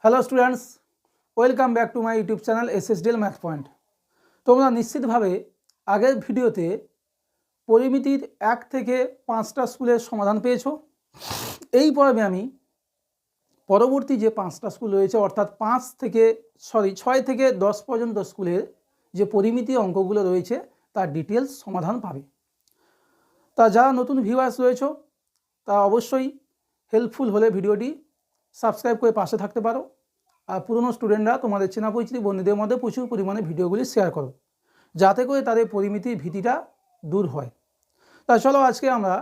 Hello students, welcome back to my YouTube channel SSDL math point. তোমরা নিশ্চিতভাবে আগের ভিডিওতে পরিমিতির 1 থেকে 5টা স্কুলের সমাধান পেয়েছো। এই পর্বে আমি পরবর্তী যে 5টা স্কুল রয়েছে অর্থাৎ 6 থেকে 10 পর্যন্ত স্কুলের যে পরিমিতি অঙ্কগুলো রয়েছে তার ডিটেলস সমাধান পাবে। তা যারা নতুন ভিউয়ার্স রয়েছে তা অবশ্যই হেল্পফুল হলে ভিডিওটি সাবস্ক্রাইব করে পাশে থাকতে পারো। আর পুরনো স্টুডেন্টরা তোমাদের চেনা পরিচিতি বন্ধুদের মধ্যে প্রচুর পরিমাণে ভিডিওগুলি শেয়ার করো, যাতে করে তাদের পরিমিতির ভীতিটা দূর হয়। তা চলো আজকে আমরা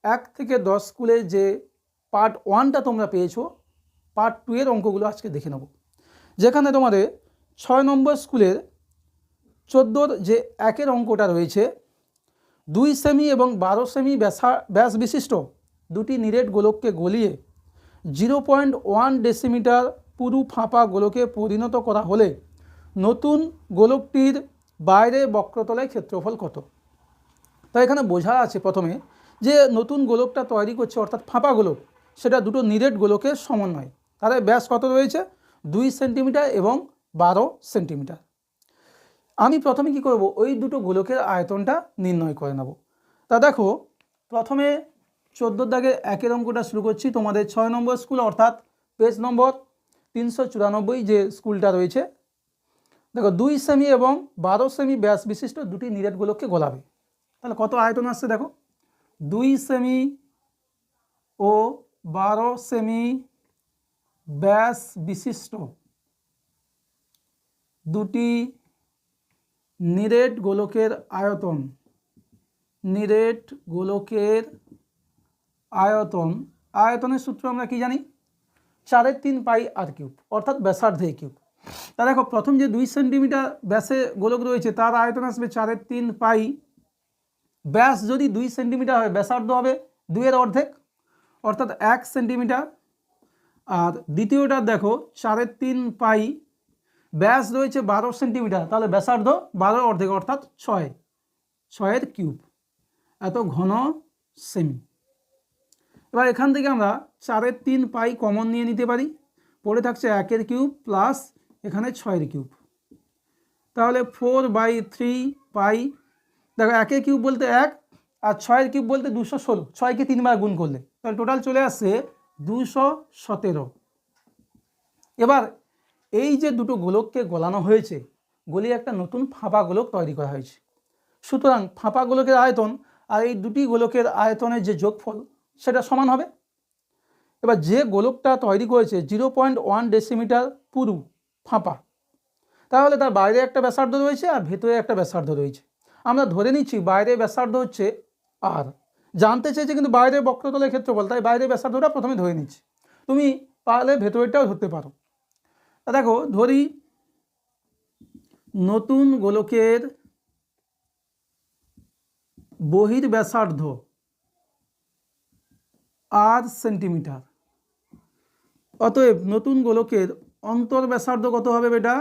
1 থেকে 10 স্কুলের যে পার্ট 1টা তোমরা পেয়েছো, পার্ট 2 এর অঙ্কগুলো আজকে দেখে নেব। যেখানে তোমাদের 6 নম্বর স্কুলের 14 যে 1-এর অঙ্কটা রয়েছে, 2 সেমি এবং 12 সেমি ব্যাস বিশিষ্ট দুটি নিরেট গোলককে গলিয়ে 0.1 ডেসিমিটার পুরু ফাঁপা গোলকে পরিণত করা হলে নতুন গোলকটির বাইরে বক্রতলের ক্ষেত্রফল কত। তাই এখানে বোঝা আছে প্রথমে যে নতুন গোলকটা তৈরি করছে অর্থাৎ ফাঁপা গোলক, সেটা দুটো নিরেট গোলকের সমন্বয়। তাহলে ব্যাস কত রয়েছে? 2 সেন্টিমিটার এবং 12 সেন্টিমিটার। আমি প্রথমে কি করব, ওই দুটো গোলকের আয়তনটা নির্ণয় করে নেব। তা দেখো, প্রথমে 14 দাগের 1-এর অঙ্কটা শুরু করছি। তোমাদের 6 নম্বর স্কুল অর্থাৎ পেজ নম্বর 394 যে স্কুলটা রয়েছে, দেখো 2 সেমি এবং 12 সেমি ব্যাস বিশিষ্ট দুটি নিরেট গোলককে গলাবে। তাহলে কত আয়তন আসছে দেখো, 2 সেমি ও 12 সেমি ব্যাস বিশিষ্ট দুটি নিরেট গোলকের আয়তন, নিরেট গোলকের আয়তন, আয়তনের সূত্র আমরা কি জানি? 4/3 পাই আর কিউব অর্থাৎ ব্যাসার্ধে কিউব। তা দেখো, প্রথম যে 2 সেন্টিমিটার ব্যাসে গোলক রয়েছে তার আয়তন আসবে 4/3 পাই। ব্যাস যদি 2 সেন্টিমিটার হয়, ব্যাসার্ধ হবে 2-এর অর্ধেক অর্থাৎ 1 সেন্টিমিটার। আর দ্বিতীয়টা দেখো 4/3 পাই, ব্যাস রয়েছে 12 সেন্টিমিটার, তাহলে ব্যাসার্ধ 12-এর অর্ধেক অর্থাৎ 6-এর কিউব, এত ঘন সেমি। এবার এখান থেকে আমরা 4/3 পাই কমন নিয়ে নিতে পারি, পড়ে থাকছে 1-এর কিউব প্লাস এখানে 6-এর কিউব, তাহলে 4/3 পাই। দেখো 1-এর কিউব বলতে 1 আর 6-এর কিউব বলতে 216, 6কে 3বার গুণ করলে তাহলে টোটাল চলে আসছে 217। এবার এই যে দুটো গোলককে গলানো হয়েছে, গলিয়ে একটা নতুন ফাঁপা গোলক তৈরি করা হয়েছে। সুতরাং ফাঁপা গোলকের আয়তন আর এই দুটি গোলকের আয়তনের যে যোগফল সেটা সমান হবে। এবার যে গোলকটা তৈরি করেছে 0.1 ডেসিমিটার পুরু ফাঁপা, তাহলে তার বাইরে একটা ব্যাসার্ধ রয়েছে আর ভেতরে একটা ব্যাসার্ধ রয়েছে। আমরা ধরে নিচ্ছি বাইরের ব্যাসার্ধ হচ্ছে আর, জানতে চেয়েছে কিন্তু বাইরের বক্রতলের ক্ষেত্রফল, তাই বাইরের ব্যাসার্ধটা প্রথমে ধরে নিচ্ছি। তুমি পারলে ভেতরেরটাও ধরতে পারো। তা দেখো, ধরি নতুন গোলকের বহির ব্যাসার্ধ 8 সেন্টিমিটার, অতএব নতুন গোলকের অন্তর ব্যাসার্ধ কত হবে বেটা?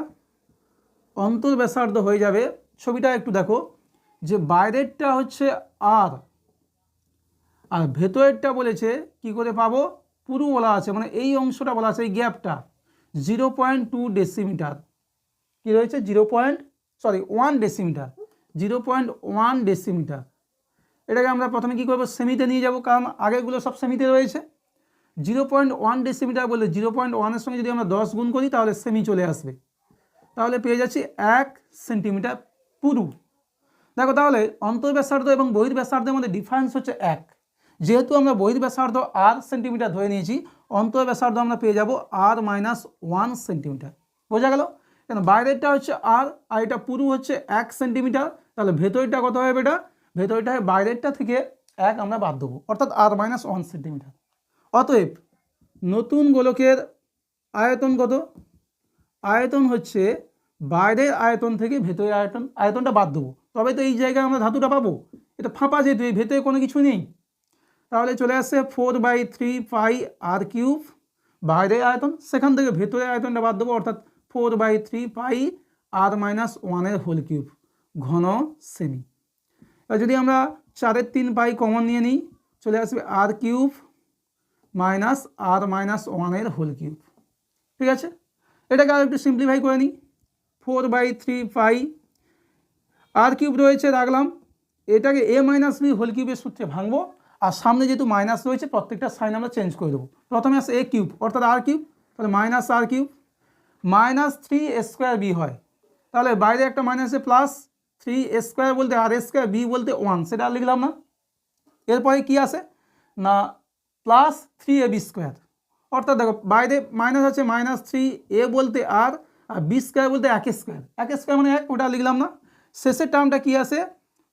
অন্তর ব্যাসার্ধ হয়ে যাবে, ছবিটা একটু দেখো, যে বাইরেরটা হচ্ছে আর ভেতরেরটা বলেছে কি করে পাবো? পুরু বলা আছে, মানে এই অংশটা বলা আছে, এই গ্যাপটা 0.2 ডেসিমিটার। কি রয়েছে? 1 ডেসিমিটার, 0.1 ডেসিমিটার। এটাকে আমরা প্রথমে কি করবো? সেমিতে নিয়ে যাব, কারণ আগেগুলো সব সেমিতে রয়েছে। 0.1 ডেসিমিটার বললে 0.1-এর সঙ্গে যদি আমরা 10 গুণ করি তাহলে সেমি চলে আসবে, তাহলে পেয়ে যাচ্ছি 1 সেন্টিমিটার পুরু। দেখো, তাহলে অন্তর্ব্যাসার্ধ এবং বহির্ব্যাসার্ধের মধ্যে ডিফারেন্স হচ্ছে 1। যেহেতু আমরা বহির্ব্যাসার্ধ r সেন্টিমিটার ধরে নিয়েছি, অন্তর্ব্যাসার্ধ আমরা পেয়ে যাব r-1 সেন্টিমিটার। বোঝা গেল? কেন বাইরেরটা হচ্ছে r আর এটা পুরু হচ্ছে 1 সেন্টিমিটার, তাহলে ভেতরটা কত হবে বেটা? ভেতরটা হয় বাইরেরটা থেকে 1 আমরা বাদ দেবো অর্থাৎ r-1 সেন্টিমিটার। অতএব নতুন গোলকের আয়তন কত? আয়তন হচ্ছে বাইরের আয়তন থেকে ভেতরের আয়তনটা বাদ দেবো, তবে তো এই জায়গায় আমরা ধাতুটা পাবো। এটা ফাঁপা, যেহেতু এই ভেতরে কোনো কিছু নেই, তাহলে চলে আসছে 4/3 পাই আর কিউব বাইরের আয়তন, সেখান থেকে ভেতরের আয়তনটা বাদ দেবো অর্থাৎ 4/3 পাই r-1 হোল কিউব ঘন সেমি। এবার যদি আমরা 4/3 পাই কমন নিয়ে নিই, চলে আসবে r cube minus r-1 whole cube. ঠিক আছে? এটাকে আর একটু সিম্পলিফাই করে নিই, 4/3 আর কিউব রয়েছে রাখলাম, এটাকে a মাইনাস বি হোল কিউবের সূত্রে ভাঙবো, আর সামনে যেহেতু মাইনাস রয়েছে প্রত্যেকটা সাইন আমরা চেঞ্জ করে দেবো। প্রথমে আসে a কিউব অর্থাৎ আর কিউব, তাহলে মাইনাস আর কিউব -3a² বি হয়, তাহলে বাইরে একটা মাইনাসে প্লাস 3a² বলতে r² বি বলতে 1, সেটা আর লিখলাম না। এরপরে কি আসে না প্লাস 3ab², অর্থাৎ দেখো বাইরে মাইনাস আছে -3a বলতে আর b² বলতে 1² মানে 1, ওটা লিখলাম না। শেষের টার্মটা কি আসে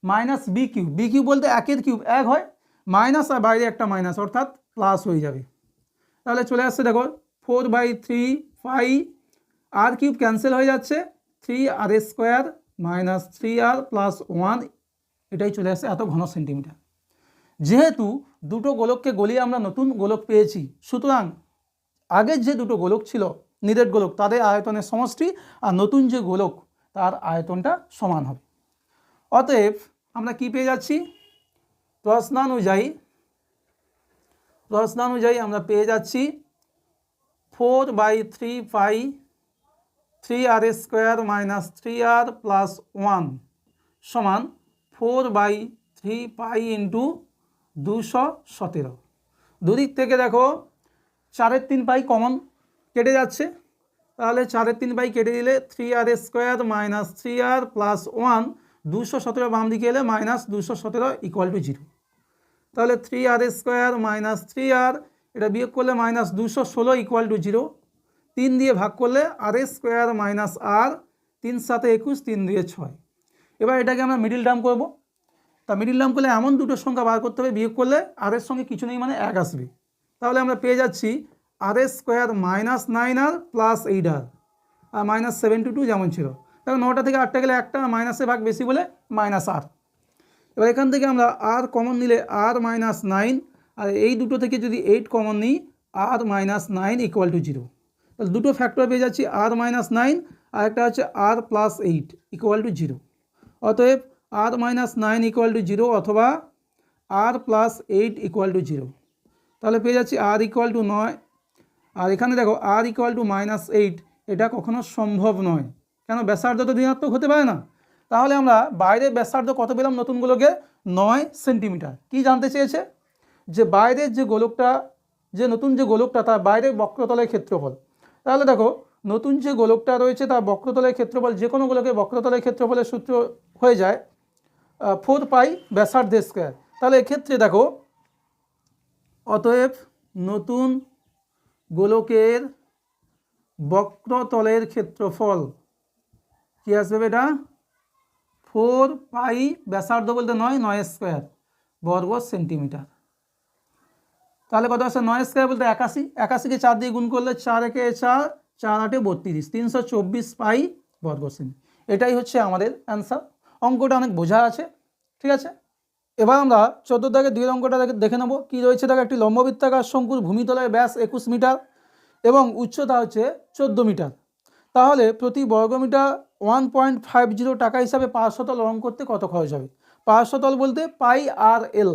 -b³ b³ বলতে 1 কিউব 1 হয়, মাইনাস আর বাইরে একটা মাইনাস অর্থাৎ প্লাস হয়ে যাবে। তাহলে চলে আসছে দেখো 4/3 আর কিউব ক্যান্সেল হয়ে যাচ্ছে, 3r² -3r + 1, এটাই চলে আসছে এত ঘন সেন্টিমিটার। যেহেতু দুটো গোলককে গলিয়ে আমরা নতুন গোলক পেয়েছি, সুতরাং আগের যে দুটো গোলক ছিল নিরেট গোলক তাদের আয়তনের সমষ্টি আর নতুন যে গোলক তার আয়তনটা সমান হবে। অতএব আমরা কি পেয়ে যাচ্ছি, প্রশ্নানুযায়ী আমরা পেয়ে যাচ্ছি 4/3 3r² -3r + 1 সমান 4/3 ইন্টু 217। দুদিক থেকে দেখো 4/3 কমন কেটে যাচ্ছে, তাহলে 4/3 কেটে দিলে 3r² -3r + 1 217 বাম দিকে এলে -217 = 0। তাহলে 3r² -3r এটা বিয়োগ করলে -216 = 0, 3 দিয়ে ভাগ করলে r² - r, 3 × 7 = 21, 3 × 2 = 6। এবার এটাকে আমরা মিডিল টার্ম করব, তা মিডিল টার্ম করলে এমন দুটো সংখ্যা বার করতে হবে বিয়োগ করলে r এর সঙ্গে কিছু নেই মানে 1 আসবে, তাহলে আমরা পেয়ে যাচ্ছি r² -9r + 8r আর -72 যেমন ছিল। দেখো 9টা থেকে 8টা গেলে একটা মাইনাসে ভাগ বেশি বলে -r। এবার এখান থেকে আমরা r কমন নিলে r -9, আর এই দুটো থেকে যদি 8 কমন নিই r -9 = 0, তাহলে দুটো ফ্যাক্টর পেয়ে যাচ্ছি r -9 আর একটা হচ্ছে r + 8 = 0। অতএব r -9 = 0 অথবা r + 8 = 0। তাহলে পেয়ে যাচ্ছি r = 9, আর এখানে দেখো r = -8, এটা কখনো সম্ভব নয়, কেন ব্যাসার্ধ তো ঋণাত্মক হতে পারে না। তাহলে আমরা বাইরের ব্যাসার্ধ কত পেলাম নতুন গোলকে 9 সেন্টিমিটার। কি জানতে চেয়েছে যে বাইরের যে গোলকটা, যে নতুন যে গোলকটা তার বাইরের বক্রতলের ক্ষেত্রফল। তাহলে দেখো নতুন যে গোলকটা রয়েছে তার বক্রতলের ক্ষেত্রফল, যে কোনো গোলকের বক্রতলের ক্ষেত্রফলের সূত্র হয়ে যায় 4π ব্যাসার্ধের স্কয়ার। তাহলে এক্ষেত্রে দেখো অতএব নতুন গোলকের বক্রতলের ক্ষেত্রফল কি আসবে এটা 4π ব্যাসার্ধ বলতে 9 বর্গ সেন্টিমিটার। তাহলে কত আসছে 9² বলতে 81, 81কে 4 দিয়ে গুণ করলে 4 × 1 = 4, 4 × 8 = 32, 324 পাই বর্গ সেমি। এটাই হচ্ছে আমাদের অ্যান্সার। অঙ্কটা অনেক বোঝা আছে, ঠিক আছে। এবার আমরা 14 দাগের 2 অঙ্কটা দেখে নেব কি রয়েছে। দেখো একটি লম্ববৃত্তাকার শঙ্কুর ভূমিতলের ব্যাস 21 মিটার এবং উচ্চতা হচ্ছে 14 মিটার, তাহলে প্রতি বর্গমিটার 1.50 টাকা হিসাবে পার্শ্বতল রং করতে কত খরচ হবে। পার্শ্বতল বলতে πr/l।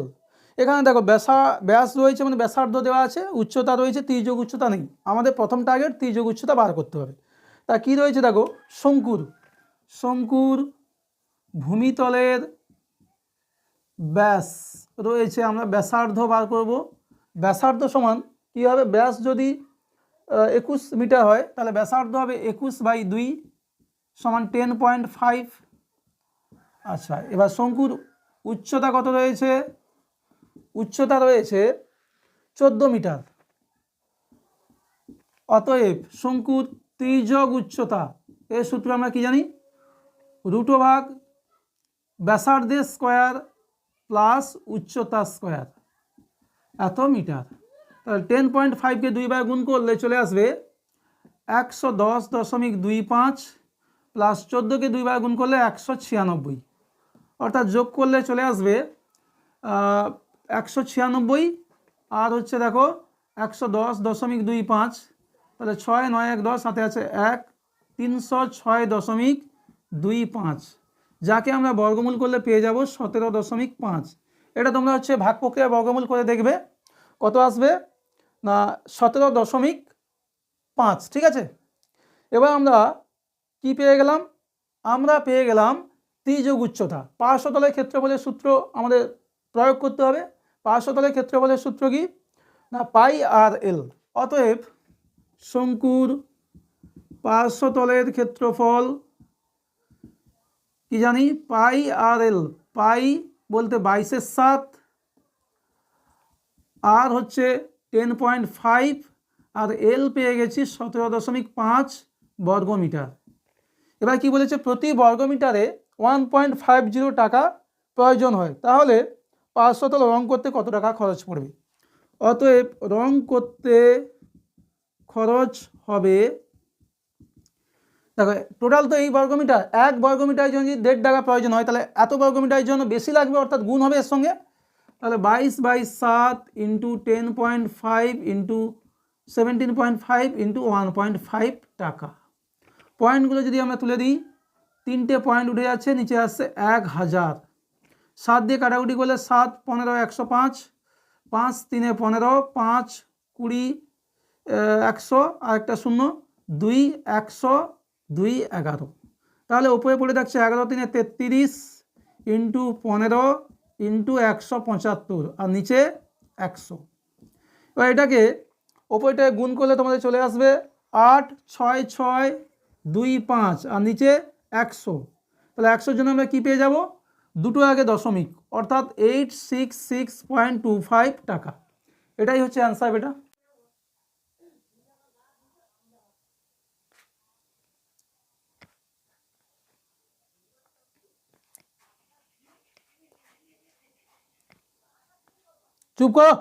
এখানে দেখো ব্যাস রয়েছে মানে ব্যাসার্ধ দেওয়া আছে, উচ্চতা রয়েছে, তির্যক উচ্চতা নেই। আমাদের প্রথম টার্গেট তির্যক উচ্চতা বার করতে হবে। তা কি রয়েছে দেখো শঙ্কুর ভূমিতলের ব্যাস রয়েছে, আমরা ব্যাসার্ধ বার করব। ব্যাসার্ধ সমান কী হবে, ব্যাস যদি 21 মিটার হয় তাহলে ব্যাসার্ধ হবে 21/2 সমান 10.5। আচ্ছা, এবার শঙ্কুর উচ্চতা কত রয়েছে, উচ্চতা রয়েছে 14 মিটার। অতএব শঙ্কুর তির্যক উচ্চতা এর সূত্র আমরা কি জানি, √/, ব্যাসার্ধের স্কয়ার প্লাস উচ্চতা স্কয়ার এত মিটার। তাহলে 10.5কে 2 বার গুণ করলে চলে আসবে 110.25 প্লাস 14কে 2 বার গুণ করলে 196, অর্থাৎ যোগ করলে চলে আসবে 196 আর হচ্ছে দেখো 110.25, তাহলে 6 9 1 10, সাথে আছে 1, 306.25, যাকে আমরা বর্গমূল করলে পেয়ে যাব 17.5। এটা তোমরা হচ্ছে ভাগ প্রক্রিয়া বর্গমূল করে দেখবে কত আসবে না 17.5, ঠিক আছে। এবার আমরা কি পেয়ে গেলাম, আমরা পেয়ে গেলাম ত্রিযোগ উচ্চতা। পার্শ্বতলের ক্ষেত্রফলের সূত্র আমাদের প্রয়োগ করতে হবে। পার্শ্বতলের ক্ষেত্রফলের সূত্র কি না, পাই আর এল। অতএব শঙ্কুর পার্শ্বতলের ক্ষেত্রফল কি জানি, পাই আর এল। পাই বলতে 22/7, আর হচ্ছে 10.5, আর এল পেয়ে গেছি 17.5 বর্গমিটার। এবার কি বলেছে, প্রতি বর্গমিটারে 1.50 টাকা প্রয়োজন হয়। তাহলে পার্শ্বতল রং করতে কত টাকা খরচ পড়বে? অতএব রং করতে খরচ হবে, দেখো টোটাল তো এই বর্গমিটার, এক বর্গমিটারের জন্য যদি 1.5 টাকা প্রয়োজন হয়, তাহলে এত বর্গমিটারের জন্য বেশি লাগবে, অর্থাৎ গুণ হবে এর সঙ্গে। তাহলে 22/7 ইন্টু 10.5 ইন্টু 17.5 ইন্টু 1.5 টাকা। পয়েন্টগুলো যদি আমরা তুলে দিই, 3টে পয়েন্ট উঠে যাচ্ছে, নিচে আসছে 1000। 7 দিয়ে কাটাকুটি করলে 7, 15, 105, 5, 3, 15, 5, 20, 100, আর একটা 0, 2, 100, 2, 11। তাহলে উপরে পড়ে থাকছে 11, 3, 33 ইন্টু 15 ইন্টু 175, আর নিচে 100। এবার এটাকে ওপরটায় গুণ করলে তোমাদের চলে আসবে 8, 6, 6, 2, 5, আর নিচে 100। তাহলে 100-র জন্য আমরা কী পেয়ে যাব, দুটো আগে দশমিক, অর্থাৎ 866.25 টাকা। এটাই হচ্ছে অ্যান্সার বেটা। চুপ করো।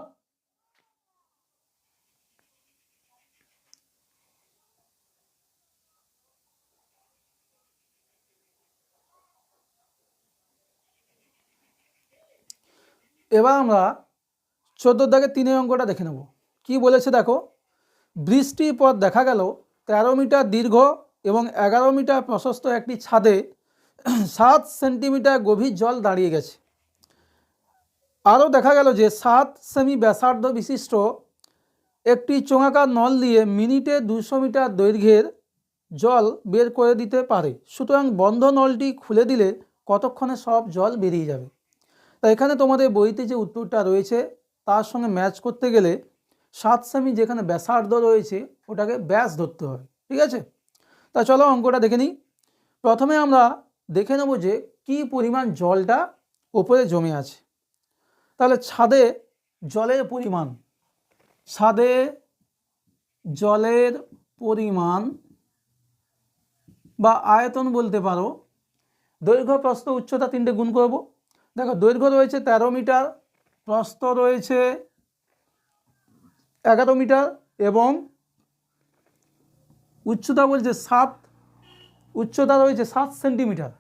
এবার আমরা 14 দাগের 3 অঙ্কটা দেখে নেব। কি বলেছে দেখো, বৃষ্টির পর দেখা গেল 13 মিটার দীর্ঘ এবং 11 মিটার প্রশস্ত একটি ছাদে 7 সেন্টিমিটার গভীর জল দাঁড়িয়ে গেছে। আরও দেখা গেল যে 7 সেমি ব্যাসার্ধ বিশিষ্ট একটি চোঙাকার নল দিয়ে মিনিটে 200 মিটার দৈর্ঘ্যের জল বের করে দিতে পারে। সুতরাং বন্ধ নলটি খুলে দিলে কতক্ষণে সব জল বেরিয়ে যাবে? তা এখানে তোমাদের বইতে যে উত্তরটা রয়েছে তার সঙ্গে ম্যাচ করতে গেলে 7 সেমি যেখানে ব্যাসার্ধ রয়েছে ওটাকে ব্যাস ধরতে হবে, ঠিক আছে? তা চলো অঙ্কটা দেখে নিই। প্রথমে আমরা দেখে নেব যে কি পরিমাণ জলটা ওপরে জমে আছে। তাহলে ছাদে জলের পরিমাণ, ছাদে জলের পরিমাণ বা আয়তন বলতে পারো। দৈর্ঘ্য, প্রস্থ, উচ্চতা 3টে গুণ করব। দেখো দৈর্ঘ্য রয়েছে 13 মিটার, প্রস্থ রয়েছে 11 মিটার এবং উচ্চতা বলছে 7, উচ্চতা রয়েছে 7 সেন্টিমিটার।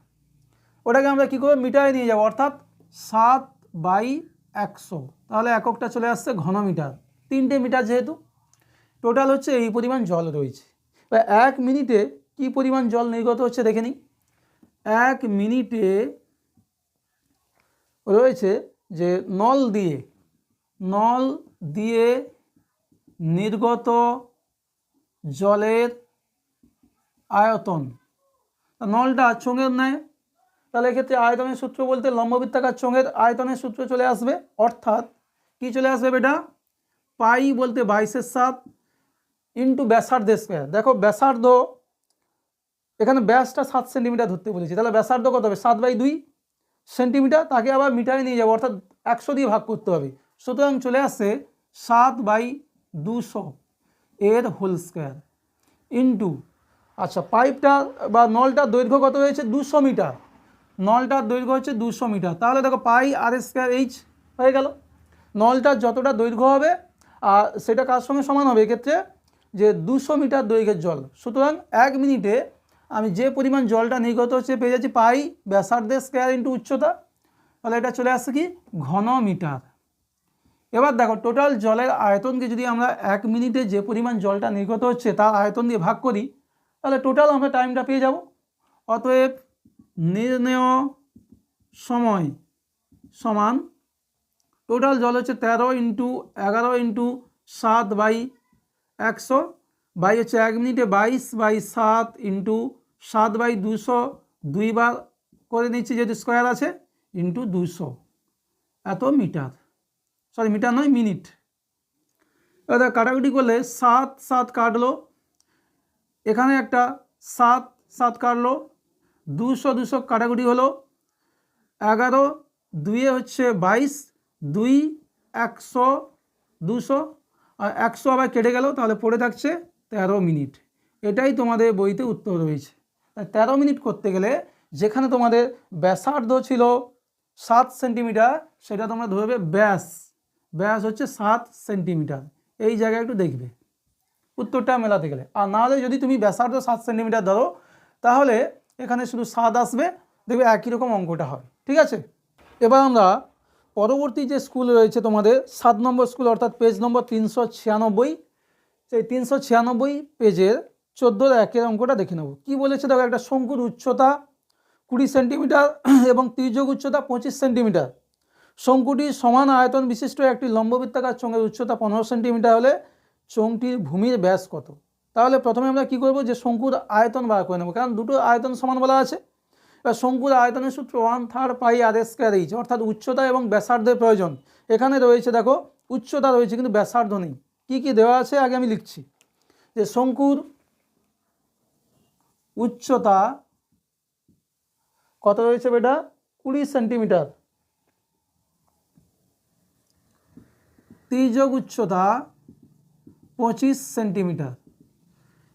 ওটাকে আমরা কী করে মিটারে নিয়ে যাব, অর্থাৎ 7/100। তাহলে এককটা চলে আসছে ঘনমিটার। 3টে মিটার যেহেতু, টোটাল হচ্ছে এই পরিমাণ জল রয়েছে। এবার 1 মিনিটে কি পরিমাণ জল নির্গত হচ্ছে দেখে নিই। 1 মিনিটে রয়েছে যে নল দিয়ে নির্গত জলের আয়তন। নলটা চোঙের নেয়, তাহলে এক্ষেত্রে আয়তনের সূত্র বলতে লম্ববৃত্তাকার চোঙের আয়তনের সূত্র চলে আসবে, অর্থাৎ কি চলে আসবে বেটা, পাই বলতে 22/7 ইন্টু ব্যাসার্ধ স্কোয়ার। দেখো ব্যাসার্ধ, এখানে ব্যাসটা 7 সেন্টিমিটার ধরতে বলেছি, তাহলে ব্যাসার্ধ কত হবে, 7/2 সেন্টিমিটার। তাকে আবার মিটারে নিয়ে যাবো, অর্থাৎ 100 দিয়ে ভাগ করতে হবে। সুতরাং চলে আসছে 7/200 এর হোল স্কোয়ার ইন্টু, আচ্ছা পাইপটা বা নলটার দৈর্ঘ্য কত হয়েছে, 200 মিটার। নলটার দৈর্ঘ্য হচ্ছে 200 মিটার। তাহলে দেখো পাই আর স্কোয়ার এইচ হয়ে গেল। নলটার যতটা দৈর্ঘ্য হবে আর সেটা কার সঙ্গে সমান হবে এক্ষেত্রে, যে 200 মিটার দৈর্ঘ্যের জল। সুতরাং 1 মিনিটে আমি যে পরিমাণ জলটা নির্গত হচ্ছে পেয়ে যাচ্ছি পাই ব্যাসার্ধের স্কোয়ার ইন্টু উচ্চতা। তাহলে এটা চলে আসছে কি, ঘন মিটার। এবার দেখো টোটাল জলের আয়তনকে যদি আমরা 1 মিনিটে যে পরিমাণ জলটা নির্গত হচ্ছে তার আয়তন দিয়ে ভাগ করি, তাহলে টোটাল আমরা টাইমটা পেয়ে যাব। অতএব নির্ণেয় সময় সমান, টোটাল জল হচ্ছে 13 ইন্টু 11 ইন্টু 7/100, বাই হচ্ছে 1 মিনিটে 22/7 ইন্টু 7/200, 2 বার করে নিচ্ছি যেহেতু স্কোয়ার আছে, ইন্টু 200, এত মিটার, সরি মিটার নয় মিনিট। এবার কাটাকুটি করলে 7 7 কাটলো, এখানে একটা 7 7 কাটলো, 200 200 কাটাকুটি হলো, 11 2 হচ্ছে 22, 2 100 200, আর 100 আবার কেটে গেল, তাহলে পড়ে থাকছে 13 মিনিট। এটাই তোমাদের বইতে উত্তর রয়েছে। 13 মিনিট করতে গেলে যেখানে তোমাদের ব্যাসার্ধ ছিল 7 সেন্টিমিটার, সেটা তোমরা ধরবে ব্যাস, ব্যাস হচ্ছে 7 সেন্টিমিটার। এই জায়গায় একটু দেখবে উত্তরটা মেলাতে গেলে। আর নাহলে যদি তুমি ব্যাসার্ধ 7 সেন্টিমিটার ধরো, তাহলে এখানে শুধু 7 আসবে, দেখবে একই রকম অঙ্কটা হয়। ঠিক আছে, এবার আমরা পরবর্তী যে স্কুল রয়েছে তোমাদের 7 নম্বর স্কুল, অর্থাৎ পেজ নম্বর 396, সেই 396 পেজের 14-1 অঙ্কটা দেখে নেব। কী বলেছে দেখো, একটা শঙ্কুর উচ্চতা 20 সেন্টিমিটার এবং তির্যক উচ্চতা 25 সেন্টিমিটার। শঙ্কুটির সমান আয়তন বিশিষ্ট একটি লম্ববৃত্তাকার চোঙের উচ্চতা 15 সেন্টিমিটার হলে চোঙটির ভূমির ব্যাস কত? তাহলে প্রথমে আমরা কি করব, যে শঙ্কুর আয়তন বার করে নেব, কারণ দুটো আয়তন সমান বলা আছে। এবার শঙ্কুর আয়তনের সূত্র 1/3 পাই আর স্কয়ার এইচ, অর্থাৎ উচ্চতা এবং ব্যাসার্ধের প্রয়োজন। এখানে রয়েছে দেখো উচ্চতা রয়েছে কিন্তু ব্যাসার্ধ নেই। কি কি দেওয়া আছে আগে আমি লিখছি, যে শঙ্কুর উচ্চতা কত রয়েছে বেটা, 20 সেন্টিমিটার, তির্যক উচ্চতা 25 সেন্টিমিটার।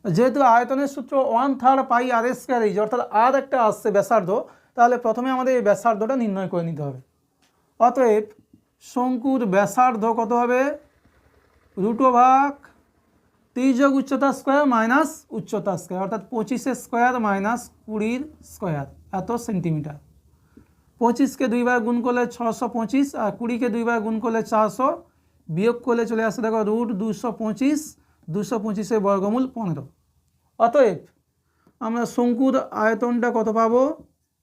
যেহেতু আয়তনের সূত্র 1/3 পাই আর স্কয়ার এইচ, অর্থাৎ আর একটা আসছে ব্যাসার্ধ, তাহলে প্রথমে আমাদের এই ব্যাসার্ধটা নির্ণয় করে নিতে হবে। অতএব শঙ্কুর ব্যাসার্ধ কত হবে, √, তির্যক উচ্চতা স্কোয়ার মাইনাস উচ্চতা স্কোয়ার, অর্থাৎ 25 স্কোয়ার মাইনাস 20 স্কোয়ার, এত সেন্টিমিটার। 25কে 2 বার গুণ করলে 625, আর 20কে 2 বার গুণ করলে 400, বিয়োগ করলে চলে আসছে দেখো √225, 225-এর বর্গমূল 15। অতএব আমরা শঙ্কুর আয়তনটা কত পাবো,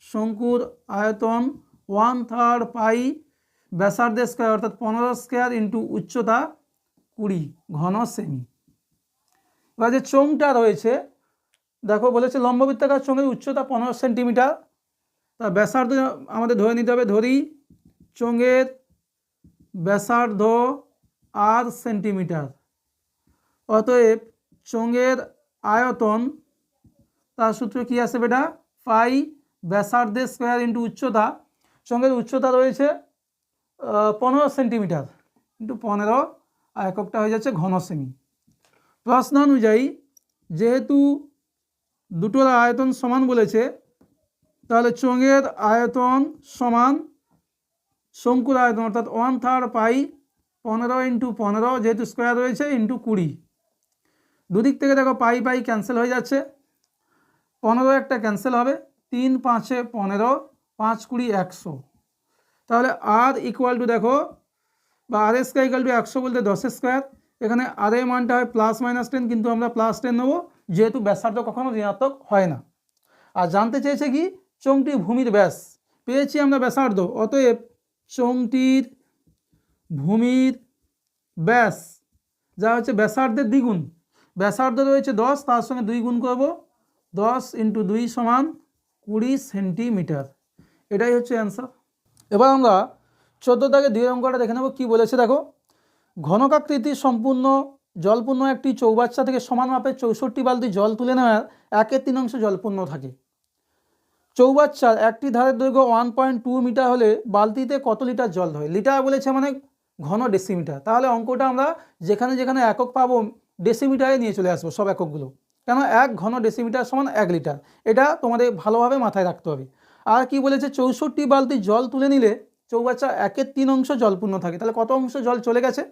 শঙ্কুর আয়তন 1/3 পাই ব্যাসার্ধের স্কোয়ার, অর্থাৎ 15 স্কোয়ার ইন্টু উচ্চতা 20 ঘন সেমি। এবার যে চোঙটা রয়েছে দেখো, বলেছে লম্ববৃত্তাকার চোঙের উচ্চতা 15 সেন্টিমিটার, তা ব্যাসার্ধ আমাদের ধরে নিতে হবে, ধরি চোঙের ব্যাসার্ধ আর সেন্টিমিটার। অতএব চোঙের আয়তন, তার সূত্র কী আছে বেটা, পাই ব্যাসার্ধের স্কোয়ার ইন্টু উচ্চতা। চোঙের উচ্চতা রয়েছে 15 সেন্টিমিটার ইন্টু 15, আর এককটা হয়ে যাচ্ছে ঘন সেমি। প্রশ্ন অনুযায়ী যেহেতু দুটোর আয়তন সমান বলেছে, তাহলে চোঙের আয়তন সমান শঙ্কুর আয়তন, অর্থাৎ 1/3 পাই 15 ইন্টু 15, যেহেতু স্কোয়ার রয়েছে, ইন্টু 20। দুদিক থেকে দেখো পাই পাই ক্যান্সেল হয়ে যাচ্ছে, 15 একটা ক্যান্সেল হবে, 3 5 15, 5 20 100। তাহলে আর ইকুয়াল টু দেখো, বা আর স্কোয়ার ইকুয়াল টু 100 বলতে 10 স্কোয়ার। এখানে আর এর মানটা হয় +-10, কিন্তু আমরা +10 নেবো, যেহেতু ব্যাসার্ধ কখনো ঋণাত্মক হয় না। আর জানতে চেয়েছে কি, চোঙটির ভূমির ব্যাস, পেয়েছি আমরা ব্যাসার্ধ, অতএব চোঙটির ভূমির ব্যাস যা হচ্ছে ব্যাসার্ধের দ্বিগুণ, ব্যাসার্ধ রয়েছে 10, তার সঙ্গে 2 গুণ করব, 10 ইন্টু 2 সমান 20 সেন্টিমিটার। এটাই হচ্ছে অ্যান্সার। এবার আমরা 14-2 অঙ্কটা দেখে নেব। কী বলেছে দেখো, ঘনকাকৃতির সম্পূর্ণ জলপূর্ণ একটি চৌবাচ্চা থেকে সমান মাপের 64 বালতি জল তুলে নেওয়ার 1/3 জলপূর্ণ থাকে। চৌবাচ্চার একটি ধারের দৈর্ঘ্য 1.2 মিটার হলে বালতিতে কত লিটার জল ধরে? লিটার বলেছে মানে ঘন ডেসিমিটার। তাহলে অঙ্কটা আমরা যেখানে যেখানে একক পাবো ডেসিমিটারে নিয়ে চলে আসবো সব এককগুলো, কেন 1 ঘন ডেসিমিটার সমান 1 লিটার, এটা তোমাদের ভালোভাবে মাথায় রাখতে হবে। আর কি বলেছে, 64 বালতি জল তুলে নিলে চৌবাচ্চা 1/3 জলপূর্ণ থাকে। তাহলে কত অংশ জল চলে গেছে,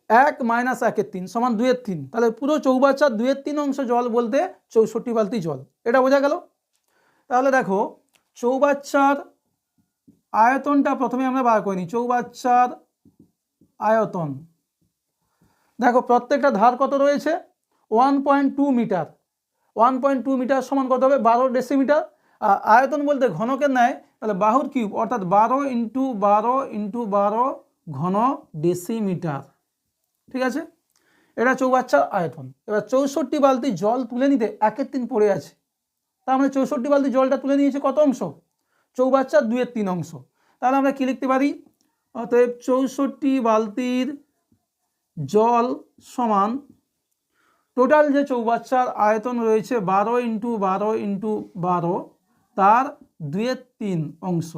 1 - 1/3 সমান 2/3। তাহলে পুরো চৌবাচ্চার 2/3 জল বলতে 64 বালতি জল, এটা বোঝা গেল। তাহলে দেখো চৌবাচ্চার আয়তনটা প্রথমে আমরা বার করে নিই। চৌবাচ্চার আয়তন দেখো, প্রত্যেকটা ধার কত রয়েছে, 1.2 মিটার। 1.2 মিটার সমান কত হবে, 12 ডেসিমিটার। আর আয়তন বলতে ঘনকের ন্যায়, তাহলে বাহুর কিউব, অর্থাৎ 12 ইন্টু 12 ইন্টু 12 ঘন ডেসিমিটার। ঠিক আছে, এটা চৌবাচ্চার আয়তন। এবার 64 বালতি জল তুলে নিতে 1/3 পড়ে আছে, তার মানে 64 বালতি জলটা তুলে নিয়েছে কত অংশ? চৌবাচ্চার 2/3 অংশ। তাহলে আমরা কি লিখতে পারি? অতএব 64 বালতির জল সমান টোটাল যে চৌবাচ্চার আয়তন রয়েছে 12 × 12 × 12 তার 2/3 অংশ।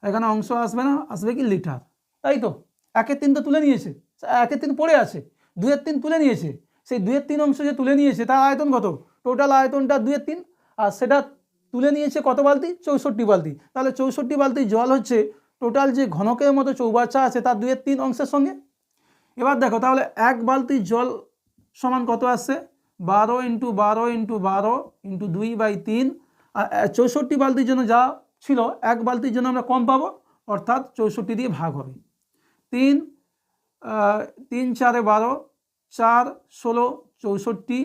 এখানে অংশ আসবে না, আসবে কি লিটার, তাই তো? 1/3 তো তুলে নিয়েছে, 1/3 পড়ে আছে, 2/3 তুলে নিয়েছে। সেই 2/3 অংশ যে তুলে নিয়েছে তার আয়তন কত? টোটাল আয়তনটা 2/3, আর সেটা তুলে নিয়েছে কত বালতি? 64 বালতি। তাহলে 64 বালতি জল হচ্ছে টোটাল যে ঘনকের মতো চৌবাচ্চা আছে তার 2/3 অংশের সঙ্গে। এবার দেখো তাহলে 1 বালতি জল সমান কত আসছে? 12 × 12 × 12 × 2/3। আর 64 বালতির জন্য যা ছিল 1 বালতির জন্য আমরা কম পাবো, অর্থাৎ 64 দিয়ে ভাগ হবে। 3 3 4 12, 4 16 64,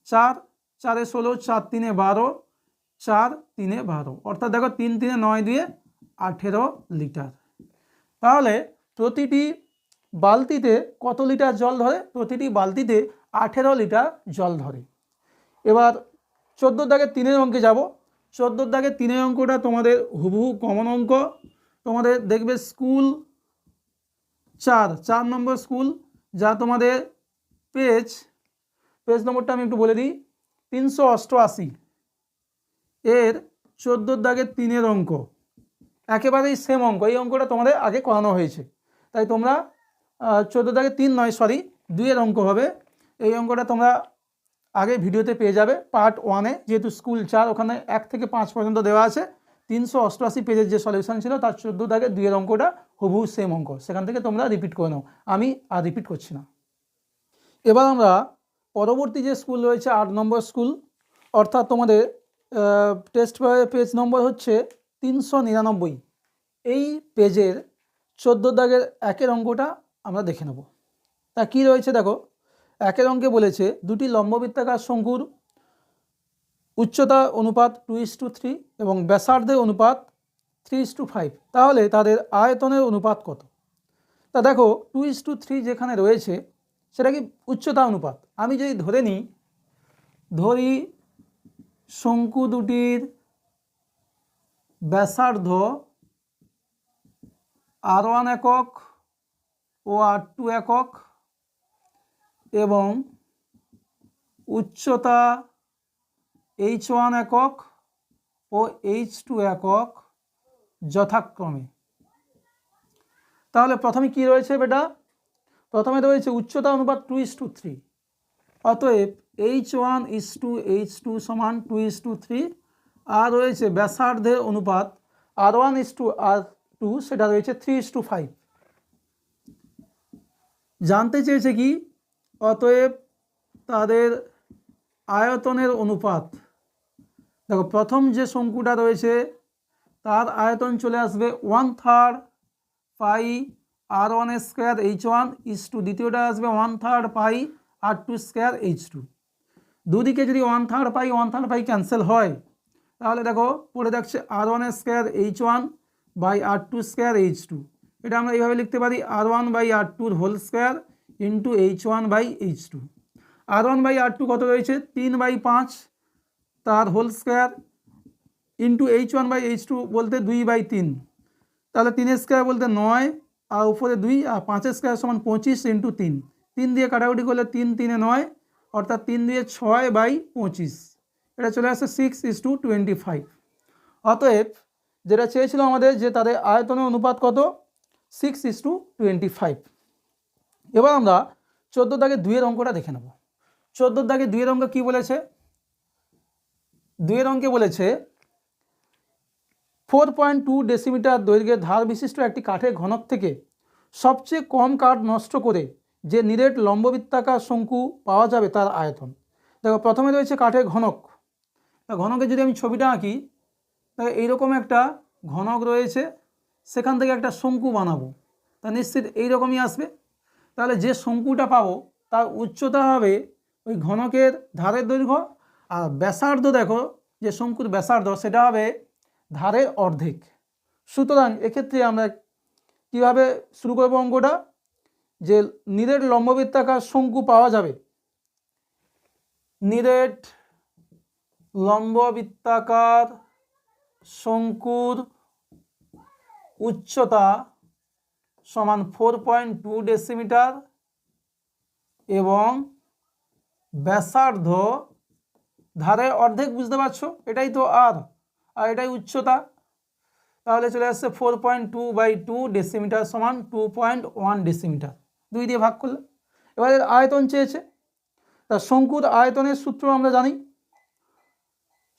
4 4 16, 4 3 12, 4 3 12, অর্থাৎ দেখো 3 3 9 দিয়ে 18 লিটার। তাহলে প্রতিটি বালতিতে কত লিটার জল ধরে? প্রতিটি বালতিতে 18 লিটার জল ধরে। এবার 14 দাগের 3 অঙ্কে যাব। 14 দাগের 3 অঙ্কটা তোমাদের হুবহু কমন অঙ্ক। তোমাদের দেখবে স্কুল 4 নম্বর স্কুল, যা তোমাদের পেজ নম্বরটা আমি একটু বলে দিই, 388 এর 14 দাগের 3 অঙ্ক একেবারেই সেম অঙ্ক। এই অঙ্কটা তোমাদের আগে করানো হয়েছে, তাই তোমরা 14 দাগের 3 নয়, সরি 2 অঙ্ক হবে। এই অঙ্কটা তোমরা আগে ভিডিওতে পেয়ে যাবে পার্ট 1-এ, যেহেতু স্কুল 4 ওখানে 1 থেকে 5 পর্যন্ত দেওয়া আছে। 388 পেজের যে সলিউশন ছিল তার 14 দাগের 2 অঙ্কটা হুবহু সেম অঙ্ক, সেখান থেকে তোমরা রিপিট করে নাও, আমি আর রিপিট করছি না। এবার আমরা পরবর্তী যে স্কুল রয়েছে 8 নম্বর স্কুল, অর্থাৎ তোমাদের টেস্ট পেজ নম্বর হচ্ছে 399। এই পেজের 14 দাগের 1 অঙ্কটা আমরা দেখে নেব। তা কি রয়েছে দেখো, 1 অঙ্কে বলেছে দুটি লম্ববৃত্তাকার শঙ্কুর উচ্চতা অনুপাত 2:3 এবং ব্যাসার্ধের অনুপাত 3:5, তাহলে তাদের আয়তনের অনুপাত কত? তা দেখো 2:3 যেখানে রয়েছে সেটা কি উচ্চতা অনুপাত। আমি যদি ধরি শঙ্কু দুটির ব্যাসার্ধ R1 একক ও R2 একক এবং উচ্চতা H1 একক ও H2 একক যথাক্রমে। তাহলে প্রথমে কি রয়েছে বেটা? প্রথমে রয়েছে উচ্চতা অনুপাত 2:3, অতএব H1:H2 সমান 2:3, আর রয়েছে ব্যাসার্ধের অনুপাত R1:R2, সেটা রয়েছে 3:5। জানতে চেয়েছে কি? অতএব তাদের আয়তনের অনুপাত। দেখো প্রথম যে শঙ্কুটা রয়েছে তার আয়তন চলে আসবে 1/3 পাই R1² H1:, দ্বিতীয়টা আসবে 1/3 পাই R2² H2। দুদিকে যদি 1/3 পাই 1/3 পাই ক্যান্সেল হয়, তাহলে দেখো পড়ে থাকছে R1² H1/R2² H2। এটা আমরা এইভাবে লিখতে পারি R1/R2² ইন্টু H1/H2। R1/R2 কত রয়েছে? 3/5 তার হোল স্কোয়ার ইন্টু H1/H2 বলতে 2/3, তাহলে 3² বলতে 9, আর উপরে 2, আর 5² সমান 25 ইন্টু 3। 3 দিয়ে কাটাকুটি করলে 3 3 9, অর্থাৎ 3 দিয়ে 6/25, এটা চলে আসছে 6:25। অতএব যেটা চেয়েছিল আমাদের যে তাদের আয়তনের অনুপাত কত? 6:25। এবার আমরা 14 দাগের 2 অঙ্কটা দেখে নেব। 14 দাগের 2 অঙ্ক কি বলেছে? 2 অঙ্কে বলেছে 4.2 ডেসিমিটার দৈর্ঘ্যের ধার বিশিষ্ট একটি কাঠের ঘনক থেকে সবচেয়ে কম কাঠ নষ্ট করে যে নিরেট লম্ববৃত্তাকার শঙ্কু পাওয়া যাবে তার আয়তন। দেখো প্রথমে রয়েছে কাঠের ঘনক। ঘনকের যদি আমি ছবিটা আঁকি, তাহলে এইরকম একটা ঘনক রয়েছে, সেখান থেকে একটা শঙ্কু বানাবো, তা নিশ্চিত এইরকমই আসবে। তাহলে যে শঙ্কুটা পাবো তার উচ্চতা হবে ওই ঘনকের ধারের দৈর্ঘ্য, আর ব্যাসার্ধ দেখো যে শঙ্কুর ব্যাসার্ধ সেটা হবে ধারের অর্ধেক। সুতরাং এক্ষেত্রে আমরা কীভাবে শুরু করবো অঙ্কটা? যে নিরেট লম্ববৃত্তাকার শঙ্কু পাওয়া যাবে, নিরেট লম্ববৃত্তাকার শঙ্কুর উচ্চতা সমান 4.2 ডেসিমিটার এবং ব্যাসার্ধ ধারে অর্ধেক, বুঝতে পারছো, এটাই তো আর এটাই উচ্চতা, তাহলে চলে আসছে 4.2/2 ডেসিমিটার সমান 2.1 ডেসিমিটার, 2 দিয়ে ভাগ করলে। এবার এর আয়তন চেয়েছে, তা শঙ্কুর আয়তনের সূত্র আমরা জানি,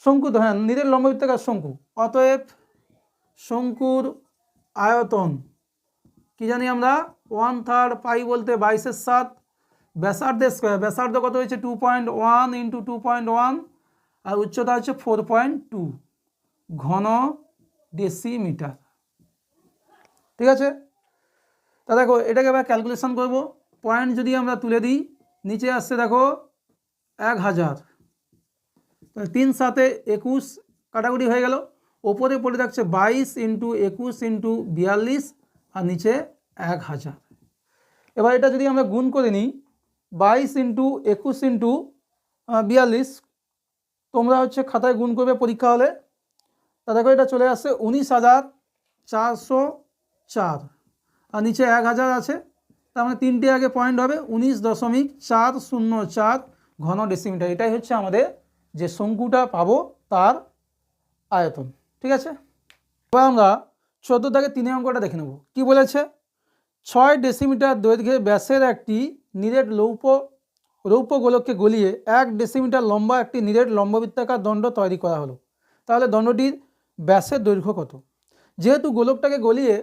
শঙ্কু তো হ্যাঁ নিরেট লম্ববৃত্তাকার শঙ্কু, অতএব শঙ্কুর আয়তন কি জানি আমরা, 1/3 পাই বলতে 22/7, ব্যাসার্ধের স্কোয়ার, ব্যাসার্ধ কত হয়েছে 2.1 × 2.1, আর উচ্চতা হচ্ছে 4.2 ঘন ডেসিমিটার। ঠিক আছে, তা দেখো এটাকে এবার ক্যালকুলেশন করব। পয়েন্ট যদি আমরা তুলে দিই, নিচে আসছে দেখো 1000, তাহলে 3 × 7 = 21, কাটাকুটি হয়ে গেল, ওপরে পড়ে থাকছে 22 × 21 × 42, আর নিচে 1000। এবার এটা যদি আমরা গুণ করে নিই, 22 × 21 × 42, তোমরা হচ্ছে খাতায় গুণ করবে পরীক্ষা হলে, তা দেখো এটা চলে আসছে 19,404, আর নিচে 1000 আছে, তার মানে 3টে আগে পয়েন্ট হবে, 19.404 ঘন ডেসিমিটার। এটাই হচ্ছে আমাদের যে শঙ্কুটা পাবো তার আয়তন। ঠিক আছে, এবার আমরা 14 দাগে 3 অঙ্কটা দেখে নেব। কি বলেছে, 6 ডেসিমিটার দৈর্ঘ্যের ব্যাসের একটি নিরেট রৌপ্য গোলককে গলিয়ে 1 ডেসিমিটার লম্বা একটি নিরেট লম্ববৃত্তাকার দণ্ড তৈরি করা হলো, তাহলে দণ্ডটির ব্যাসের দৈর্ঘ্য কত? যেহেতু গোলকটাকে গলিয়ে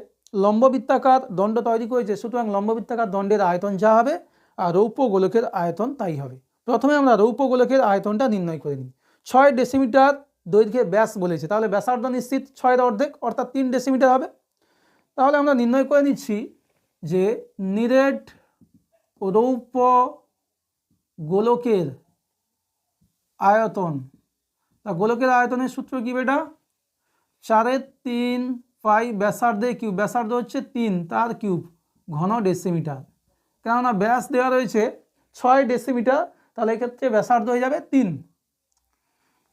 লম্ববৃত্তাকার দণ্ড তৈরি করেছে, সুতরাং লম্ববৃত্তাকার দণ্ডের আয়তন যা হবে আর রৌপ্য গোলকের আয়তন তাই হবে। প্রথমে আমরা রৌপ্য গোলকের আয়তনটা নির্ণয় করে নিই। 6 ডেসিমিটার দৈর্ঘ্যে ব্যাস বলেছে, তাহলে ব্যাসার্ধ নিশ্চিত 6-এর অর্ধেক অর্থাৎ 3 ডেসিমিটার হবে। তাহলে আমরা নির্ণয় করে নিচ্ছি যে নিরেট রৌপ্য গোলকের আয়তন, তা গোলকের আয়তনের সূত্র কি বেটা, 4/3 পাই ব্যাসার্ধের কিউব, ব্যাসার্ধ হচ্ছে 3 তার কিউব ঘন ডেসিমিটার, কেননা ব্যাস দেওয়া রয়েছে 6 ডেসিমিটার, তাহলে এক্ষেত্রে ব্যাসার্ধ হয়ে যাবে 3।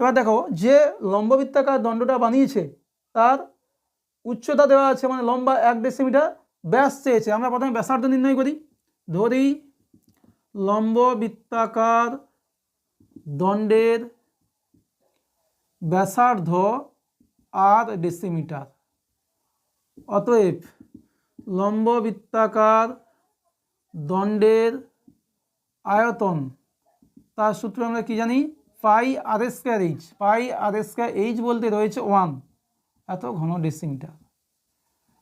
এবার দেখো যে লম্ববৃত্তাকার দণ্ডটা বানিয়েছে তার উচ্চতা দেওয়া আছে, মানে লম্বা 1 ডেসিমিটার, ব্যাস চেয়েছে, আমরা প্রথমে ব্যাসার্ধ নির্ণয় করি। ধরি লম্ববৃত্তাকার দণ্ডের ব্যাসার্ধ আর ডেসিমিটার, অতএব লম্ববৃত্তাকার দণ্ডের আয়তন তার সূত্র আমরা কি জানি, πr²h, πr² বলতে রয়েছে 1, এত ঘন ডেসিমিটার,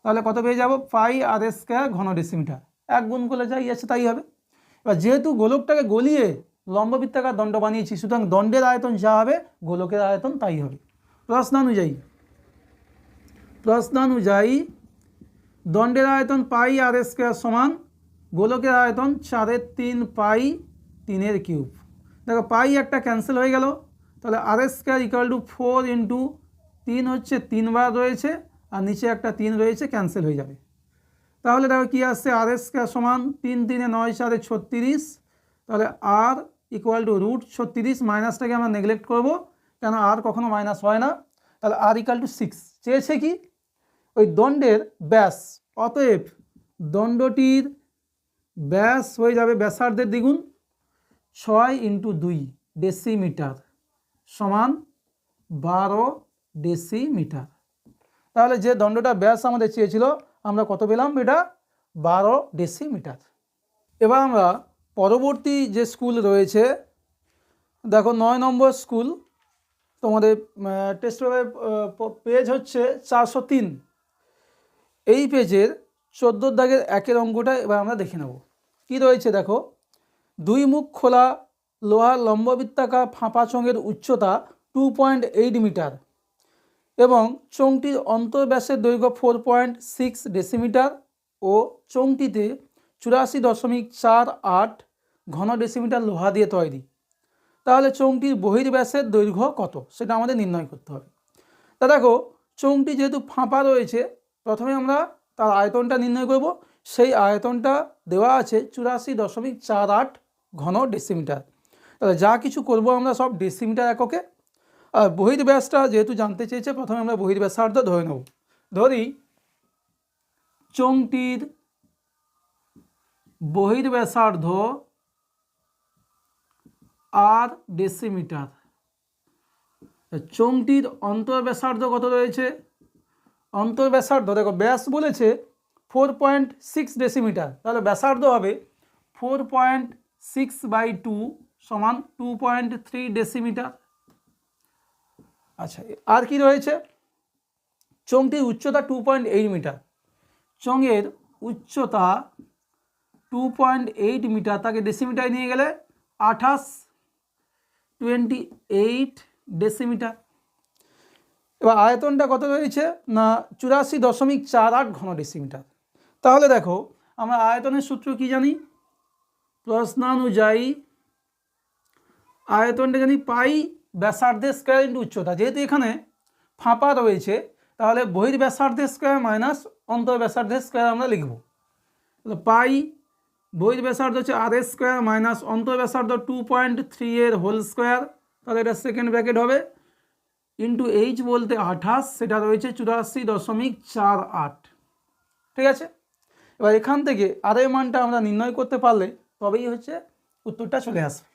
তাহলে কত পেয়ে যাব, πr² ঘন ডেসিমিটার, 1 গুণ করলে যাই আছে তাই হবে। এবার যেহেতু গোলকটাকে গলিয়ে লম্ববৃত্তাকার দণ্ড বানিয়েছি, সুতরাং দণ্ডের আয়তন যা হবে গোলকের আয়তন তাই হবে। প্রশ্নানুযায়ী দণ্ডের আয়তন πr² সমান গোলকের আয়তন 4/3 পাই 3-এর কিউব। দেখো পাই একটা ক্যান্সেল হয়ে গেল, তাহলে r² = 4 × 3 হচ্ছে 3 বার রয়েছে, আর নিচে একটা 3 রয়েছে, ক্যান্সেল হয়ে যাবে। তাহলে দেখো কি আসছে, r² সমান 3 × 3 = 9, 4 = 36, তাহলে r = √36, মাইনাসটাকে আমরা নেগলেক্ট করব, কেন আর কখনো মাইনাস হয় না, তাহলে r = 6 চেয়েছে কি, ওই দণ্ডের ব্যাস, অতএব দণ্ডটির ব্যাস হয়ে যাবে ব্যাসার্ধের দ্বিগুণ, 6 × 2 ডেসিমিটার সমান 12 ডেসিমিটার। তাহলে যে দণ্ডটা ব্যাস আমাদের চেয়েছিল আমরা কত পেলাম, এটা 12 ডেসিমিটার। এবার আমরা পরবর্তী যে স্কুল রয়েছে, দেখো 9 নম্বর স্কুল, তোমাদের টেক্সট পেপারের পেজ হচ্ছে 403, এই পেজের 14 দাগের 1-এর অঙ্কটা এবার আমরা দেখে নেব। কি রয়েছে দেখো, 2 মুখ খোলা লোহার লম্ববৃত্তাকার ফাঁপা চোঙের উচ্চতা 2.8 মিটার এবং চোঙটির অন্তর্ব্যাসের দৈর্ঘ্য 4.6 ডেসিমিটার ও চোঙটিতে 84.48 ঘন ডেসিমিটার লোহা দিয়ে তৈরি, তাহলে চোঙটির বহির্ব্যাসের দৈর্ঘ্য কত সেটা আমাদের নির্ণয় করতে হবে। তা দেখো চোঙটি যেহেতু ফাঁপা রয়েছে, প্রথমে আমরা তার আয়তনটা নির্ণয় করব, সেই আয়তনটা দেওয়া আছে 84.48 ঘন ডেসিমিটার। তাহলে যা কিছু করব আমরা সব ডেসিমিটার এককে। আর বহির্ব্যাসটা যেহেতু জানতে চেয়েছে, প্রথমে আমরা বহির্ব্যাসার্ধ ধরে নেব। ধরি চোঙটির বহির্ব্যাসার্ধ আর ডেসিমিটার। চোঙটির অন্তর্ব্যাসার্ধ কত রয়েছে? অন্তর্ব্যাসার্ধ দেখো, ব্যাস বলেছে 4.6 ডেসিমিটার, তাহলে ব্যাসার্ধ হবে 4.6/2 সমান 2.3 ডেসিমিটার। আচ্ছা, আর কি রয়েছে? চোঙটির উচ্চতা 2.8 মিটার। চোঙের উচ্চতা 2.8 মিটার, তাকে ডেসিমিটারে নিয়ে গেলে 28 ডেসিমিটার। এবার আয়তনটা কত রয়েছে না 84.48 ঘন ডেসিমিটার। তাহলে দেখো, আমরা আয়তনের সূত্র কি জানি? প্রশ্নানুযায়ী আয়তনটা জানি পাই ব্যাসার্ধের স্কয়ার ইন্টু উচ্চতা। যেহেতু এখানে ফাঁপা রয়েছে, তাহলে বহির্ব্যাসার্ধের স্কয়ার মাইনাস অন্তর্ব্যাসার্ধের স্কয়ার আমরা লিখব। পাই বহির্ব্যাসার্ধ হচ্ছে r² মাইনাস অন্তর্ব্যাসার্ধ 2.3 এর হোল স্কয়ার, তাহলে এটা সেকেন্ড ব্র্যাকেট হবে, ইন্টু এইচ বলতে 28, সেটা রয়েছে 84.48। ঠিক আছে, এবার এখান থেকে আর এর মানটা আমরা নির্ণয় করতে পারলে তবেই হচ্ছে উত্তরটা চলে আসবে।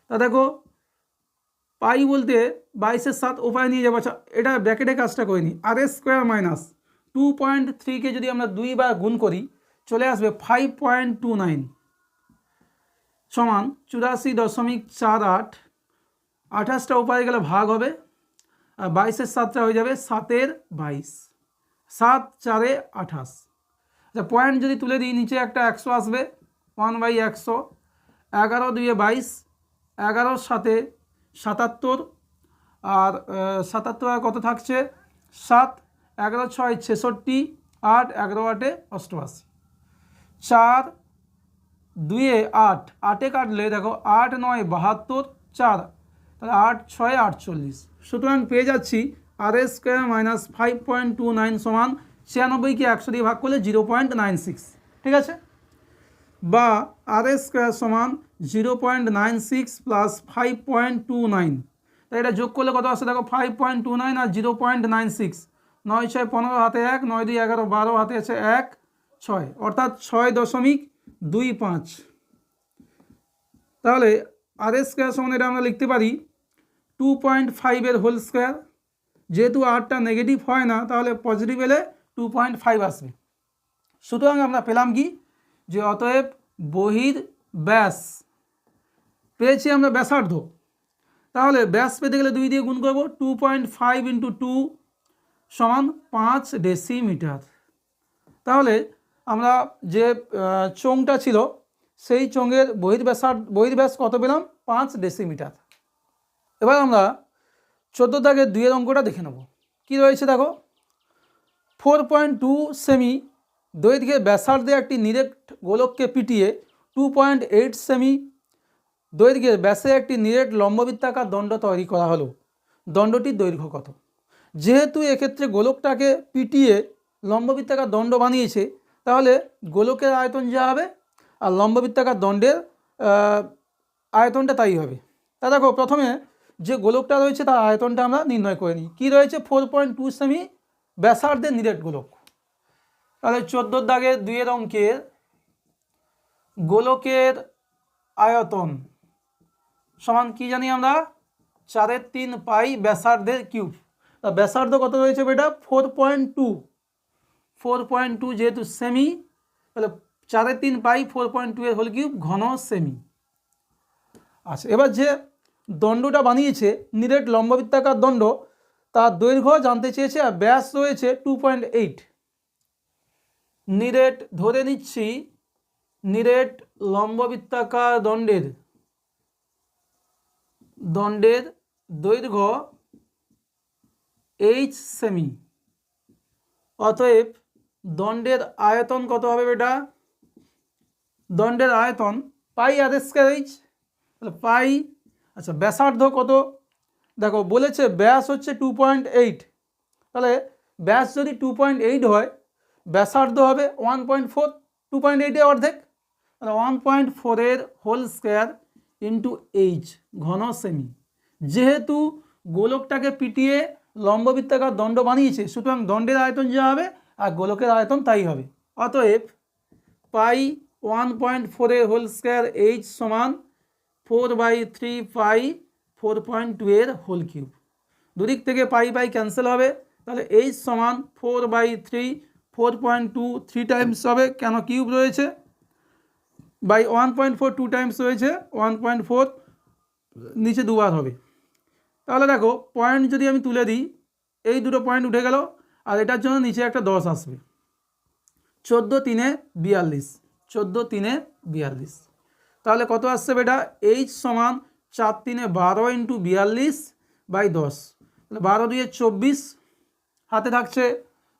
তা দেখো, পাই বলতে 22/7 উপায় নিয়ে যাবো। এটা ব্র্যাকেটে কাজটা করে নিই। r² মাইনাস 2.3কে যদি আমরা 2 বার গুণ করি, চলে আসবে 5.29 সমান 84.48। 28টা উপায় গেলে ভাগ হবে, আর 22/7টা হয়ে যাবে 7/22, 7 4 28। আচ্ছা, পয়েন্ট যদি তুলে দিই, নিচে একটা 100 আসবে, 1/100। 11 2 22, 11 7 77, আর 77 আর কত থাকছে 7, 11 6 66, 8 11 8 88, 4 2 8, 8 কাটলে দেখো 8 9 72, 4, তাহলে 8 6 48। সুতরাং পেয়ে যাচ্ছি r² মাইনাস 5.29 সমান 96কে 100 দিয়ে ভাগ করলে 0.96। ঠিক আছে, বা r² সমান 0.96 প্লাস 5.29, তাই এটা যোগ করলে কত আসছে দেখো 5.29 আর 0.96, 9 6 15 হাতে 1, 9 2 11 12 হাতে আছে 1 6, অর্থাৎ 6.25। তাহলে r² সমান এটা আমরা লিখতে পারি 2.5 এর হোল স্কয়ার। যেহেতু আরটা নেগেটিভ হয় না, তাহলে পজিটিভ এলে 2.5 আসবে। সুতরাং আমরা পেলাম কি, যে অতএব বহির ব্যাস পেয়েছি আমরা ব্যাসার্ধ। তাহলে ব্যাস পেতে গেলে 2 দিয়ে গুণ করব, 2.5 × 2 সমান 5 ডেসিমিটার। তাহলে আমরা যে চোঙটা ছিল সেই চোঙের বহির্ব্যাস কত পেলাম? 5 ডেসিমিটার। এবার আমরা 14 দাগের 2 এর অঙ্কটা দেখে নেব। কি রয়েছে দেখো, 4.2 সেমি দৈর্ঘ্যে ব্যাসার্ধে একটি নিরেট গোলককে পিটিয়ে 2.8 সেমি দৈর্ঘ্যের ব্যাসে একটি নিরেট লম্ববৃত্তাকার দণ্ড তৈরি করা হলো। দণ্ডটির দৈর্ঘ্য কত? যেহেতু এক্ষেত্রে গোলকটাকে পিটিয়ে লম্ববৃত্তাকার দণ্ড বানিয়েছে, তাহলে গোলকের আয়তন যা হবে আর লম্ববৃত্তাকার দণ্ডের আয়তনটা তাই হবে। তা দেখো, প্রথমে যে গোলকটা রয়েছে তার আয়তনটা আমরা নির্ণয় করে নিই। কী রয়েছে? 4.2 সেমি ব্যাসার্ধের নিরেট গোলক। তাহলে 14 দাগের 2 এর অঙ্কের গোলকের আয়তন সমান কি জানি আমরা? 4/3 পাই ব্যাসার্ধের কিউব। তা ব্যাসার্ধ কত রয়েছে বেটা? 4.2 যেহেতু সেমি, তাহলে 4/3 পাই 4.2 এর হোল কিউব ঘন সেমি। আচ্ছা, এবার যে দণ্ডটা বানিয়েছে নিরেট লম্ববৃত্তাকার দণ্ড, তার দৈর্ঘ্য জানতে চেয়েছে আর ব্যাস রয়েছে 2.8। নিরেট ধরে নিচ্ছি, নিরেট লম্ববৃত্তাকার দণ্ডের দৈর্ঘ্য h সেমি। অতএব দণ্ডের আয়তন কত হবে বেটা? দণ্ডের আয়তন পাই r²h, তাহলে পাই। আচ্ছা, ব্যাসার্ধ কত? দেখো বলেছে ব্যাস হচ্ছে 2.8, তাহলে ব্যাস যদি 2.8 হয়, ব্যাসার্ধ হবে 1.4, 2.8 অর্ধেক, তাহলে 1.4 হোল স্কোয়ার ইন্টু এইচ ঘন সেমি। যেহেতু গোলকটাকে পিটিয়ে লম্ববৃত্তাকার দণ্ড বানিয়েছে, সুতরাং দণ্ডের আয়তন যা হবে আর গোলকের আয়তন তাই হবে। অতএব পাই 1.4 হোল স্কোয়ার এইচ সমান 4/3 পাই 4.2 হোল কিউব। দুদিক থেকে পাই পাই ক্যান্সেল হবে, তাহলে এইচ সমান 4/3 4.2 3 টাইমস হবে, কেন কিউব রয়েছে, বাই 1.4 2 টাইমস রয়েছে, 1.4 নিচে দুবার হবে। তাহলে দেখো পয়েন্ট যদি আমি তুলে দিই, এই দুটো পয়েন্ট উঠে গেল, আর এটার জন্য নিচে একটা 10 আসবে। 14 3 42, 14 3 42, তাহলে কত আসছে বেটা, এইচ সমান 4 3 12 ইন্টু 42 বাই 10, তাহলে 12 2 24, হাতে থাকছে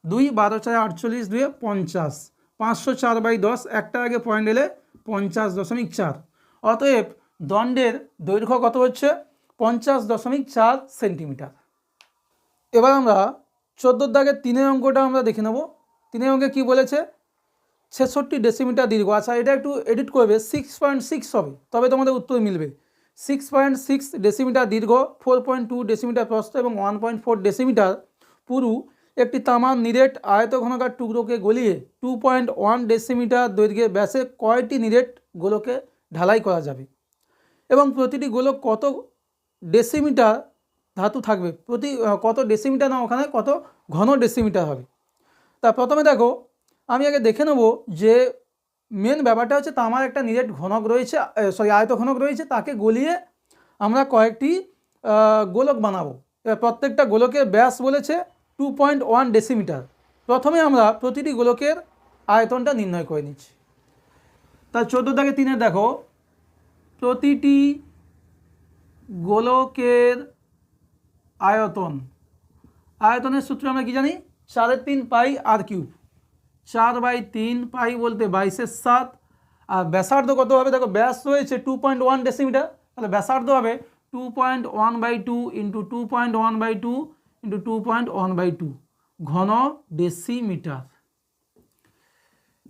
2, 12 4 48, 2 50, 504/10, একটা আগে পয়েন্ট এলে 50.4। অতএব দণ্ডের দৈর্ঘ্য কত হচ্ছে, 50.4 সেন্টিমিটার। এবার আমরা 14 দাগের 3 অঙ্কটা আমরা দেখে নেব। 3 অঙ্কে কী বলেছে, 66 ডেসিমিটার দীর্ঘ। আচ্ছা, এটা একটু এডিট করবে, 6.6 হবে, তবে তোমাদের উত্তর মিলবে। 6.6 ডেসিমিটার দীর্ঘ, 4.2 ডেসিমিটার প্রস্থ এবং 1.4 ডেসিমিটার পুরু একটি তামার নিরেট আয়তঘনকার টুকরোকে গলিয়ে 2.1 ডেসিমিটার দৈর্ঘ্যে ব্যাসে কয়টি নিরেট গোলকে ঢালাই করা যাবে এবং প্রতিটি গোলক কত ডেসিমিটার ধাতু থাকবে, কত ডেসিমিটার না ওখানে কত ঘন ডেসিমিটার হবে। তা প্রথমে দেখো, আমি আগে দেখে নেব যে মেন ব্যাপারটা হচ্ছে তামার একটা নিরেট ঘনক রয়েছে, আয়ত ঘনক রয়েছে, তাকে গলিয়ে আমরা কয়েকটি গোলক বানাবো। এবার প্রত্যেকটা গোলকের ব্যাস বলেছে 2.1 ডেসিমিটার। প্রথমে আমরা প্রতিটি গোলকের আয়তনটা নির্ণয় করে নিচ্ছি। তা 14 দাগে 3 দেখো, প্রতিটি গোলকের আয়তনের সূত্র আমরা কি জানি, 4/3 পাই আর কিউব, 4/3 পাই বলতে 22/7। আর ব্যাসার্ধ কত হবে, দেখো ব্যাস রয়েছে 2.1 ডেসিমিটার, তাহলে ব্যাসার্ধ হবে 2.1/2 ইন্টু 2.1/2 ইন্টু 2.1/2 ঘন ডেসিমিটার।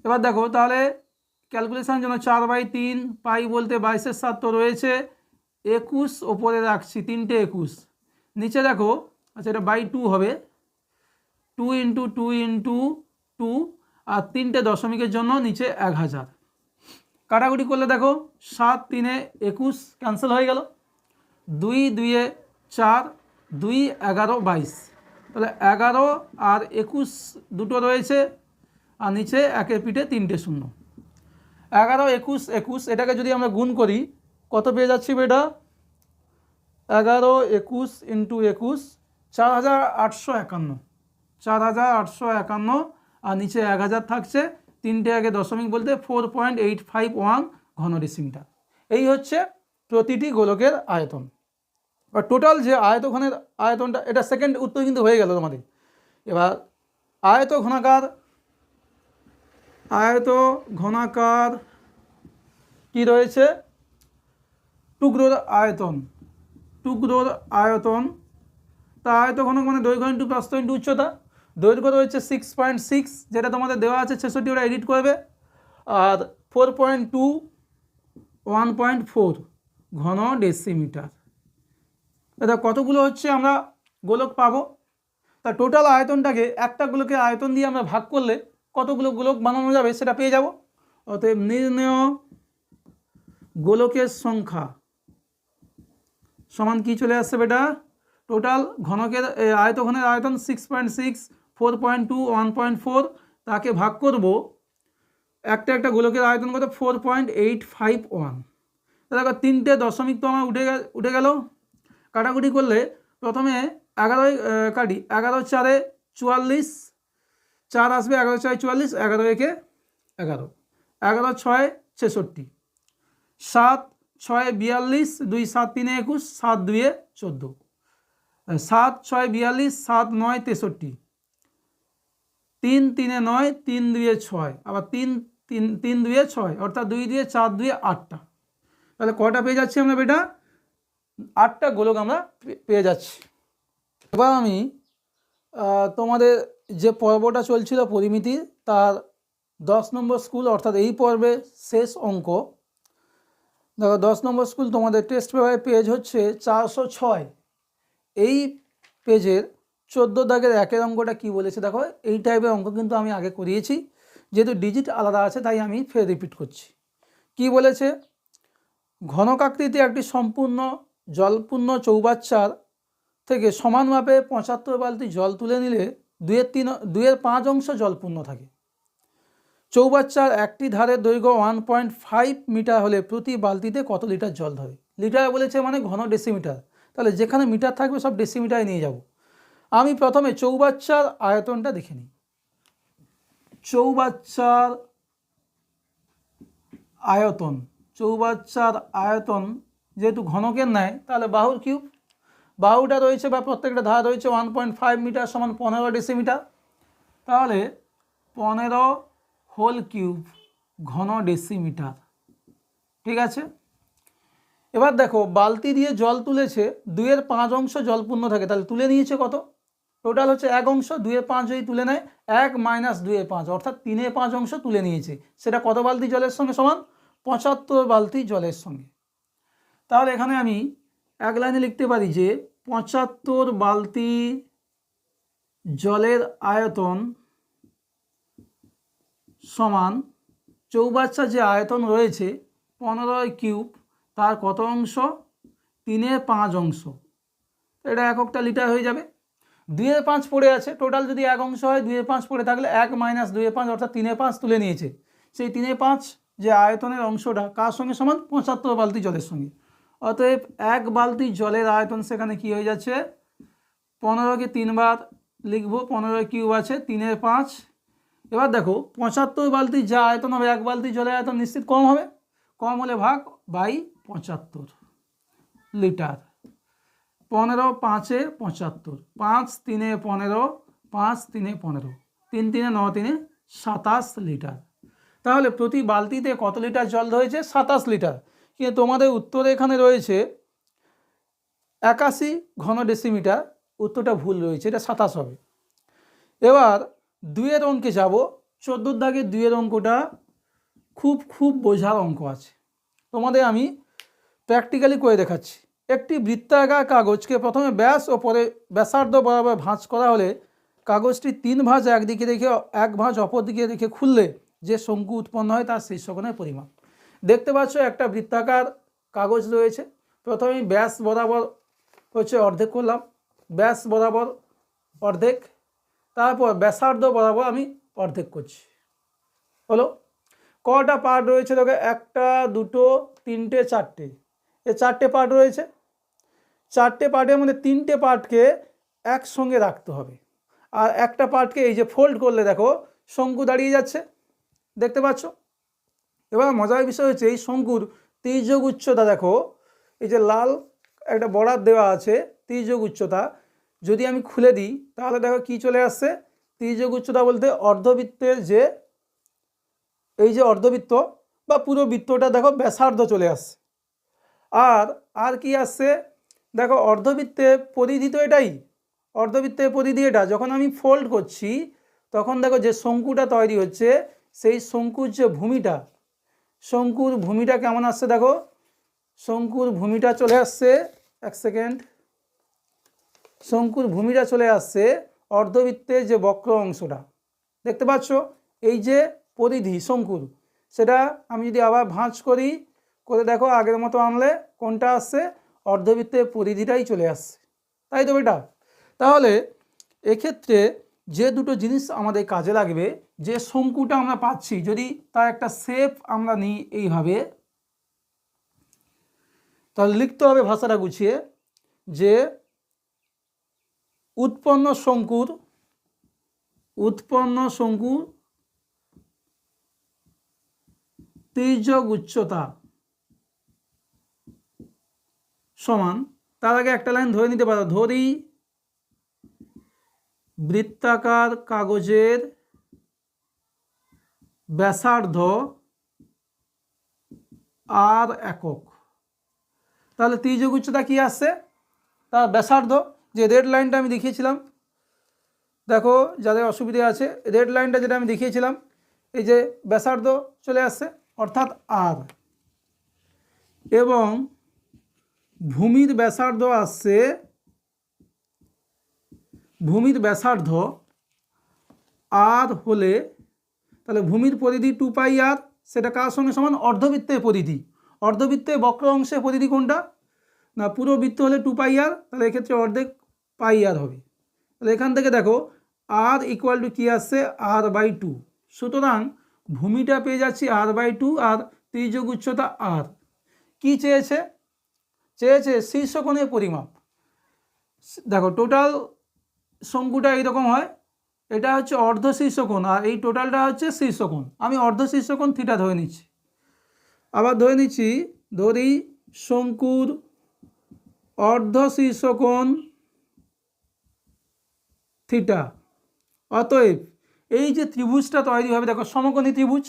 এবার দেখো তাহলে ক্যালকুলেশানের জন্য 4/3 পাই বলতে 22/7 তো রয়েছে, 21 ওপরে রাখছি, 3টে 21, নিচে দেখো, আচ্ছা এটা বাই 2 হবে, 2 ইন্টু 2 ইন্টু 2, আর 3টে দশমিকের জন্য নিচে 1000। কাটাকুটি করলে দেখো 7 3 21 ক্যান্সেল হয়ে গেল, 2 2 4, 2 11 22, তাহলে 11 আর 21 দুটো রয়েছে, আর নিচে একের পিঠে 3টে শূন্য। 11 21 21, এটাকে যদি আমরা গুণ করি কত পেয়ে যাচ্ছি বেটা, 11 21 ইন্টু 21 4851, 4851, আর নিচে 1000 থাকছে, 3টে আগে দশমিক বলতে 4.851 ঘন ডেসিমিটার। এই হচ্ছে প্রতিটি গোলকের আয়তন। আর টোটাল যে আয়তঘনের আয়তনটা, এটা সেকেন্ড উত্তর কিন্তু হয়ে গেল তোমাদের। এবার আয়ত ঘনাকার কি রয়েছে, টুকরোর আয়তন। তা আয়ত ঘনক মানে দৈর্ঘ্য ইন্টু প্রস্থ ইন্টু উচ্চতা। দৈর্ঘ্য রয়েছে 6.6, যেটা তোমাদের দেওয়া আছে 66, ওটা এডিট করবে। আর 4.2 1.4 ঘন ডেসিমিটার। এটা কতগুলো হচ্ছে আমরা গোলক পাবো, তা টোটাল আয়তনটাকে একটা গোলকের আয়তন দিয়ে আমরা ভাগ করলে কতগুলো গোলক বানানো যাবে সেটা পেয়ে যাব। অতএব নির্ণেয় গোলকের সংখ্যা সমান কি চলে আসছে বেটা, টোটাল ঘনকের আয়তঘনের আয়তন 6.6, 4.2 1.4, তাকে ভাগ করব, একটা গোলকের আয়তন কত 4.851। দেখো 3টে দশমিক তো আমার উঠে গেল। কাটাকুটি করলে প্রথমে 11 কাটি, 11 4 44, 4 আসবে, 11 4 44, 11 1 11, 11 6 66, 7 6 42, 2 7 3 21, 7 2 14, 7 6 42, 7 9 63, 3 3 9, 3 2 6, আবার 3 2 6, অর্থাৎ 2 2 4 2 8টা। তাহলে কটা পেয়ে যাচ্ছি আমরা বেটা, 8টা গোলক আমরা পেয়ে যাচ্ছি। এবার আমি তোমাদের যে পর্বটা চলছিল পরিমিতির, তার 10 নম্বর স্কুল, অর্থাৎ এই পর্বে শেষ অঙ্ক। দেখো 10 নম্বর স্কুল তোমাদের টেক্সট পেপারের পেজ হচ্ছে 406। এই পেজের 14 দাগের 1 অঙ্কটা কি বলেছে দেখো। এই টাইপের অঙ্ক কিন্তু আমি আগে করিয়েছি, যেহেতু ডিজিট আলাদা আছে তাই আমি ফের রিপিট করছি। কি বলেছে, ঘনকাকৃতি একটি সম্পূর্ণ জলপূর্ণ চৌবাচ্চার থেকে সমান মাপে 75 বালতি জল তুলে নিলে 2/5 অংশ জলপূর্ণ থাকে। চৌবাচ্চার একটি ধারের দৈর্ঘ্য 1.5 মিটার হলে প্রতি বালতিতে কত লিটার জল ধরে। লিটার বলেছে মানে ঘন ডেসিমিটার, তাহলে যেখানে মিটার থাকবে সব ডেসিমিটারে নিয়ে যাব। আমি প্রথমে চৌবাচ্চার আয়তনটা দেখে নিই। চৌবাচ্চার আয়তন যেহেতু ঘনকের নেয়, তাহলে বাহুর কিউব। বাহুটা রয়েছে বা প্রত্যেকটা ধার রয়েছে 1.5 মিটার সমান 15 ডেসিমিটার, তাহলে 15 হোল কিউব ঘন ডেসিমিটার। ঠিক আছে, এবার দেখো বালতি দিয়ে জল তুলেছে 2/5 অংশ জলপূর্ণ থাকে, তাহলে তুলে নিয়েছে কত, টোটাল হচ্ছে 1 অংশ। 2/5 যদি তুলে নেয় 1 - 2/5 অর্থাৎ 3/5 অংশ তুলে নিয়েছে। সেটা কত বালতি জলের সঙ্গে সমান, 75 বালতি জলের সঙ্গে। তাহলে এখানে আমি এক লাইনে লিখতে পারি যে 75 বালতি জলের আয়তন সমান চৌবাচ্চার যে আয়তন রয়েছে 15 কিউব, তার কত অংশ, 3/5 অংশ। এটা এককটা লিটার হয়ে যাবে। 2/5 পড়ে আছে, টোটাল যদি 1 অংশ হয় 2/5 পড়ে থাকলে 1 - 2/5 অর্থাৎ 3/5 তুলে নিয়েছে। সেই 3/5 যে আয়তনের অংশটা কার সঙ্গে সমান, 75 বালতি জলের সঙ্গে। অতএব 1 বালতি জলের আয়তন সেখানে কি হয়ে যাচ্ছে, 15কে 3 বার লিখবো, 15 কিউব আছে 3/5। এবার দেখো 75 বালতি যা আয়তন হবে 1 বালতি জলের আয়তন নিশ্চিত কম হবে, কম হলে ভাগ বাই 75 লিটার। 15 5 75, 5 3 15, 5 3 15, 3 3 9 3 27 লিটার। তাহলে প্রতি বালতিতে কত লিটার জল ধরেছে, 27 লিটার। কিন্তু তোমাদের উত্তরে এখানে রয়েছে 81 ঘন ডেসিমিটার, উত্তরটা ভুল রয়েছে, এটা 27 হবে। এবার 2-এর অঙ্কে যাব। 14 দাগের 2-এর অঙ্কটা খুব বোঝার অঙ্ক আছে, তোমাদের আমি প্র্যাকটিক্যালি করে দেখাচ্ছি। একটি বৃত্তাকার কাগজকে প্রথমে ব্যাস ও পরে ব্যাসার্ধ বরাবর ভাঁজ করা হলে কাগজটি 3 ভাঁজ একদিকে রেখে 1 ভাঁজ অপর দিকে রেখে খুললে যে শঙ্কু উৎপন্ন হয় তার শীর্ষকোণের পরিমাপ। দেখতে পাচ্ছ একটা বৃত্তাকার কাগজ রয়েছে, প্রথমে ব্যাস বরাবর হচ্ছে অর্ধেক করলাম, ব্যাস বরাবর অর্ধেক, তারপর ব্যাসার্ধ বরাবর আমি অর্ধেক করছি। হলো, কটা পার্ট রয়েছে দেখো, 1 2 3 4টে, এই 4টে পার্ট রয়েছে। 4টে পার্টের মধ্যে 3টে পার্টকে একসঙ্গে রাখতে হবে, আর একটা পার্টকে এই যে ফোল্ড করলে দেখো শঙ্কু দাঁড়িয়ে যাচ্ছে, দেখতে পাচ্ছ। এবার মজার বিষয় হচ্ছে এই শঙ্কুর তির্যক উচ্চতা দেখো, এই যে লাল একটা বর্ডার দেওয়া আছে তির্যক উচ্চতা, যদি আমি খুলে দিই তাহলে দেখো কি চলে আসছে, তির্যক উচ্চতা বলতে অর্ধবৃত্তের যে এই যে অর্ধবৃত্ত বা পুরো বৃত্তটা দেখো ব্যাসার্ধ চলে আসছে। আর কি আসছে দেখো, অর্ধবৃত্তের পরিধি তো এটাই, অর্ধবৃত্তের পরিধি এটা। যখন আমি ফোল্ড করছি তখন দেখো যে শঙ্কুটা তৈরি হচ্ছে, সেই শঙ্কুর যে ভূমিটা, শঙ্কুর ভূমিটা কেমন আসছে দেখো, শঙ্কুর ভূমিটা চলে আসছে, এক সেকেন্ড, শঙ্কুর ভূমিটা চলে আসছে অর্ধবৃত্তের যে বক্র অংশটা, দেখতে পাচ্ছ। এই যে পরিধি শঙ্কুর, সেটা আমি যদি আবার ভাঁজ করি করে দেখো আগের মতো আনলে কোনটা আসছে, অর্ধবৃত্তের পরিধিটাই চলে আসছে, তাই তো বেটা। তাহলে এক্ষেত্রে যে দুটো জিনিস আমাদের কাজে লাগবে, যে শঙ্কুটা আমরা পাচ্ছি যদি তার একটা শেপ আমরা নিই এইভাবে, তাহলে লিখতে হবে ভাষাটা গুছিয়ে যে উৎপন্ন শঙ্কুর তির্যক উচ্চতা সমান, তার আগে একটা লাইন ধরে নিতে পারো, ধরি বৃত্তাকার কাগজের ব্যাসার্ধ আর একক। তাহলে তির্যক উচ্চতা কি আসছে, তার ব্যাসার্ধ, যে রেড লাইনটা আমি দেখিয়েছিলাম, দেখো যাদের অসুবিধা আছে, রেড লাইনটা যেটা আমি দেখিয়েছিলাম, এই যে ব্যাসার্ধ চলে আসছে অর্থাৎ আর, এবং ভূমির ব্যাসার্ধ আসছে, ভূমির ব্যাসার্ধ আর হলে তাহলে ভূমির পরিধি 2π আর, সেটা কার সঙ্গে সমান? অর্ধবৃত্তের পরিধি। অর্ধবৃত্তের বক্র অংশের পরিধি কোনটা? না পুরো বৃত্ত হলে 2π আর, তাহলে এক্ষেত্রে অর্ধেক পাই আর হবে। তাহলে এখান থেকে দেখো আর ইকুয়াল টু কী আসছে? r/2। সুতরাং ভূমিটা পেয়ে যাচ্ছি r/2 আর ত্রিযোগ উচ্চতা আর। কি চেয়েছে? চেয়েছে শীর্ষকোণের পরিমাপ। দেখো টোটাল শঙ্কুটা এইরকম হয়, এটা হচ্ছে অর্ধ শীর্ষকোণ আর এই টোটালটা হচ্ছে শীর্ষকোণ। আমি অর্ধ শীর্ষকোণ থিটা ধরে নিচ্ছি, আবার ধরে নিচ্ছি, ধরি শঙ্কুর অর্ধ শীর্ষকোণ থিটা। অতএব এই যে ত্রিভুজটা তৈরি হবে, দেখো সমকোণী ত্রিভুজ,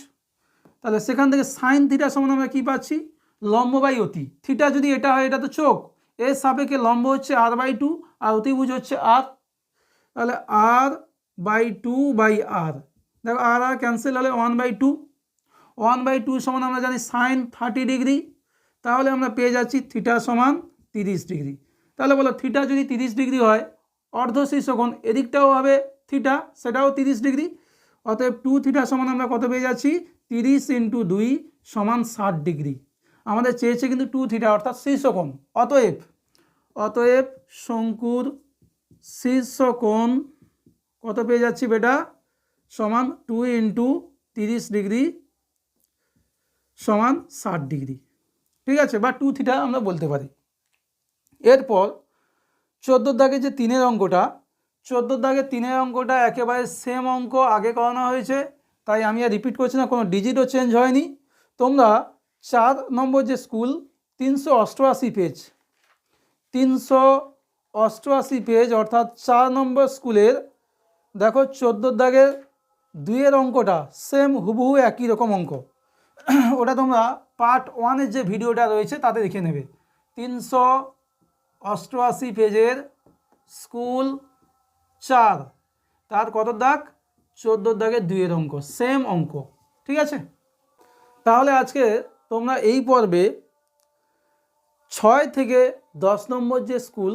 তাহলে সেখান থেকে সাইন থিটা সমান আমরা কী পাচ্ছি? লম্ব বাই অতি। থিটা যদি এটা হয়, এটা তো চোখ, এর সাপেক্ষে লম্ব হচ্ছে r/2 আর অতিভুজ হচ্ছে আর, তাহলে r/2/r। দেখো আর আর ক্যান্সেল হলে 1/2, 1/2 সমান আমরা জানি সাইন 30 ডিগ্রি, তাহলে আমরা পেয়ে যাচ্ছি থিটা সমান 30 ডিগ্রি। তাহলে বলো থিটা যদি 30 ডিগ্রি হয়, অর্ধ শীর্ষকোণ এদিকটাও হবে থিটা, সেটাও 30 ডিগ্রি। অতএব 2 থিটা সমান আমরা কত পেয়ে যাচ্ছি? 30 × 2 সমান 60 ডিগ্রি। আমাদের চেয়েছে কিন্তু 2 থিটা অর্থাৎ শীর্ষকোণ। অতএব শঙ্কুর শীর্ষকোণ কত পেয়ে যাচ্ছি বেটা? সমান 2 × 30 ডিগ্রি সমান 60 ডিগ্রি। ঠিক আছে, বা 2 থিটা আমরা বলতে পারি। এরপর 14 দাগে যে 3-এর অঙ্কটা, 14 দাগে 3-এর অঙ্কটা একেবারে সেম অঙ্ক আগে করানো হয়েছে, তাই আমি আর রিপিট করছি না, কোনো ডিজিটও চেঞ্জ হয়নি। তোমরা 4 নম্বর যে স্কুল 388 পেজ, 388 পেজ অর্থাৎ 4 নম্বর স্কুলের দেখো 14 দাগের 2-এর অঙ্কটা সেম হুবহু একই রকম অঙ্ক। ওটা তোমরা পার্ট 1-এর যে ভিডিওটা রয়েছে তাতে দেখে নেবে। 388 পেজের স্কুল 4, তার কত দাগ? 14 দাগের 2-এর অঙ্ক, সেম অঙ্ক। ঠিক আছে, তাহলে আজকে তোমরা এই পর্বে 6 থেকে 10 নম্বর যে স্কুল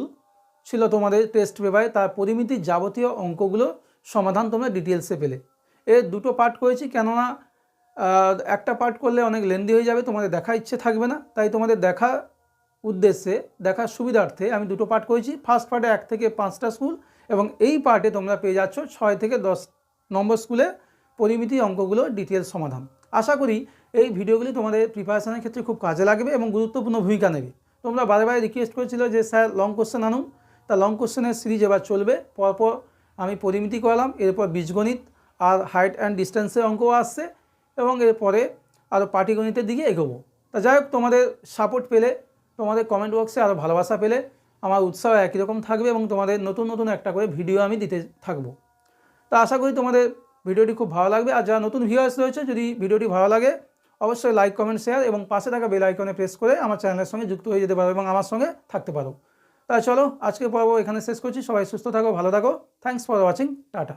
ছিল তোমাদের টেস্ট পেপারে, তার পরিমিতির যাবতীয় অঙ্কগুলো সমাধান তোমরা ডিটেলসে পেলে। এর 2টো পার্ট করেছি, কেননা একটা পার্ট করলে অনেক লেন্দি হয়ে যাবে, তোমাদের দেখা ইচ্ছে থাকবে না, তাই তোমাদের দেখার উদ্দেশ্যে, দেখার সুবিধার্থে আমি 2টো পার্ট করেছি। ফার্স্ট পার্টে 1 থেকে 5টা স্কুল, এবং এই পার্টে তোমরা পেয়ে যাচ্ছ 6 থেকে 10 নম্বর স্কুলে পরিমিতি অঙ্কগুলো ডিটেলস সমাধান। আশা করি এই ভিডিওগুলি তোমাদের প্রিপারেশনের ক্ষেত্রে খুব কাজে লাগবে এবং গুরুত্বপূর্ণ ভূমিকা নেবে। তোমরা বারে বারে রিকোয়েস্ট করেছিল যে স্যার লং কোশ্চেন আনুন, তা লং কোশ্চেনের সিরিজ এবার চলবে। পরপর আমি পরিমিতি করালাম, এরপর বীজগণিত আর হাইট অ্যান্ড ডিস্টেন্সের অঙ্কও আসছে, এবং এরপরে আরও পাটিগণিতের দিকে এগোবো। তা যাই হোক, তোমাদের সাপোর্ট পেলে, তোমাদের কমেন্ট বক্সে আরও ভালোবাসা পেলে আমার উৎসাহ একই রকম থাকবে, এবং তোমাদের নতুন নতুন একটা করে ভিডিও আমি দিতে থাকবো। তা আশা করি তোমাদের ভিডিওটি খুব ভালো লাগবে। আর যারা নতুন ভিউয়ার্স রয়েছে, যদি ভিডিওটি ভালো লাগে অবশ্যই লাইক, কমেন্ট, শেয়ার এবং পাশে থাকা বেল আইকনে প্রেস করে আমার চ্যানেলের সঙ্গে যুক্ত হয়ে যেতে পারো এবং আমার সঙ্গে থাকতে পারো। তাই চলো আজকে পর্ব এখানে শেষ করছি। সবাই সুস্থ থাকো, ভালো থাকো। Thanks for watching. টাটা।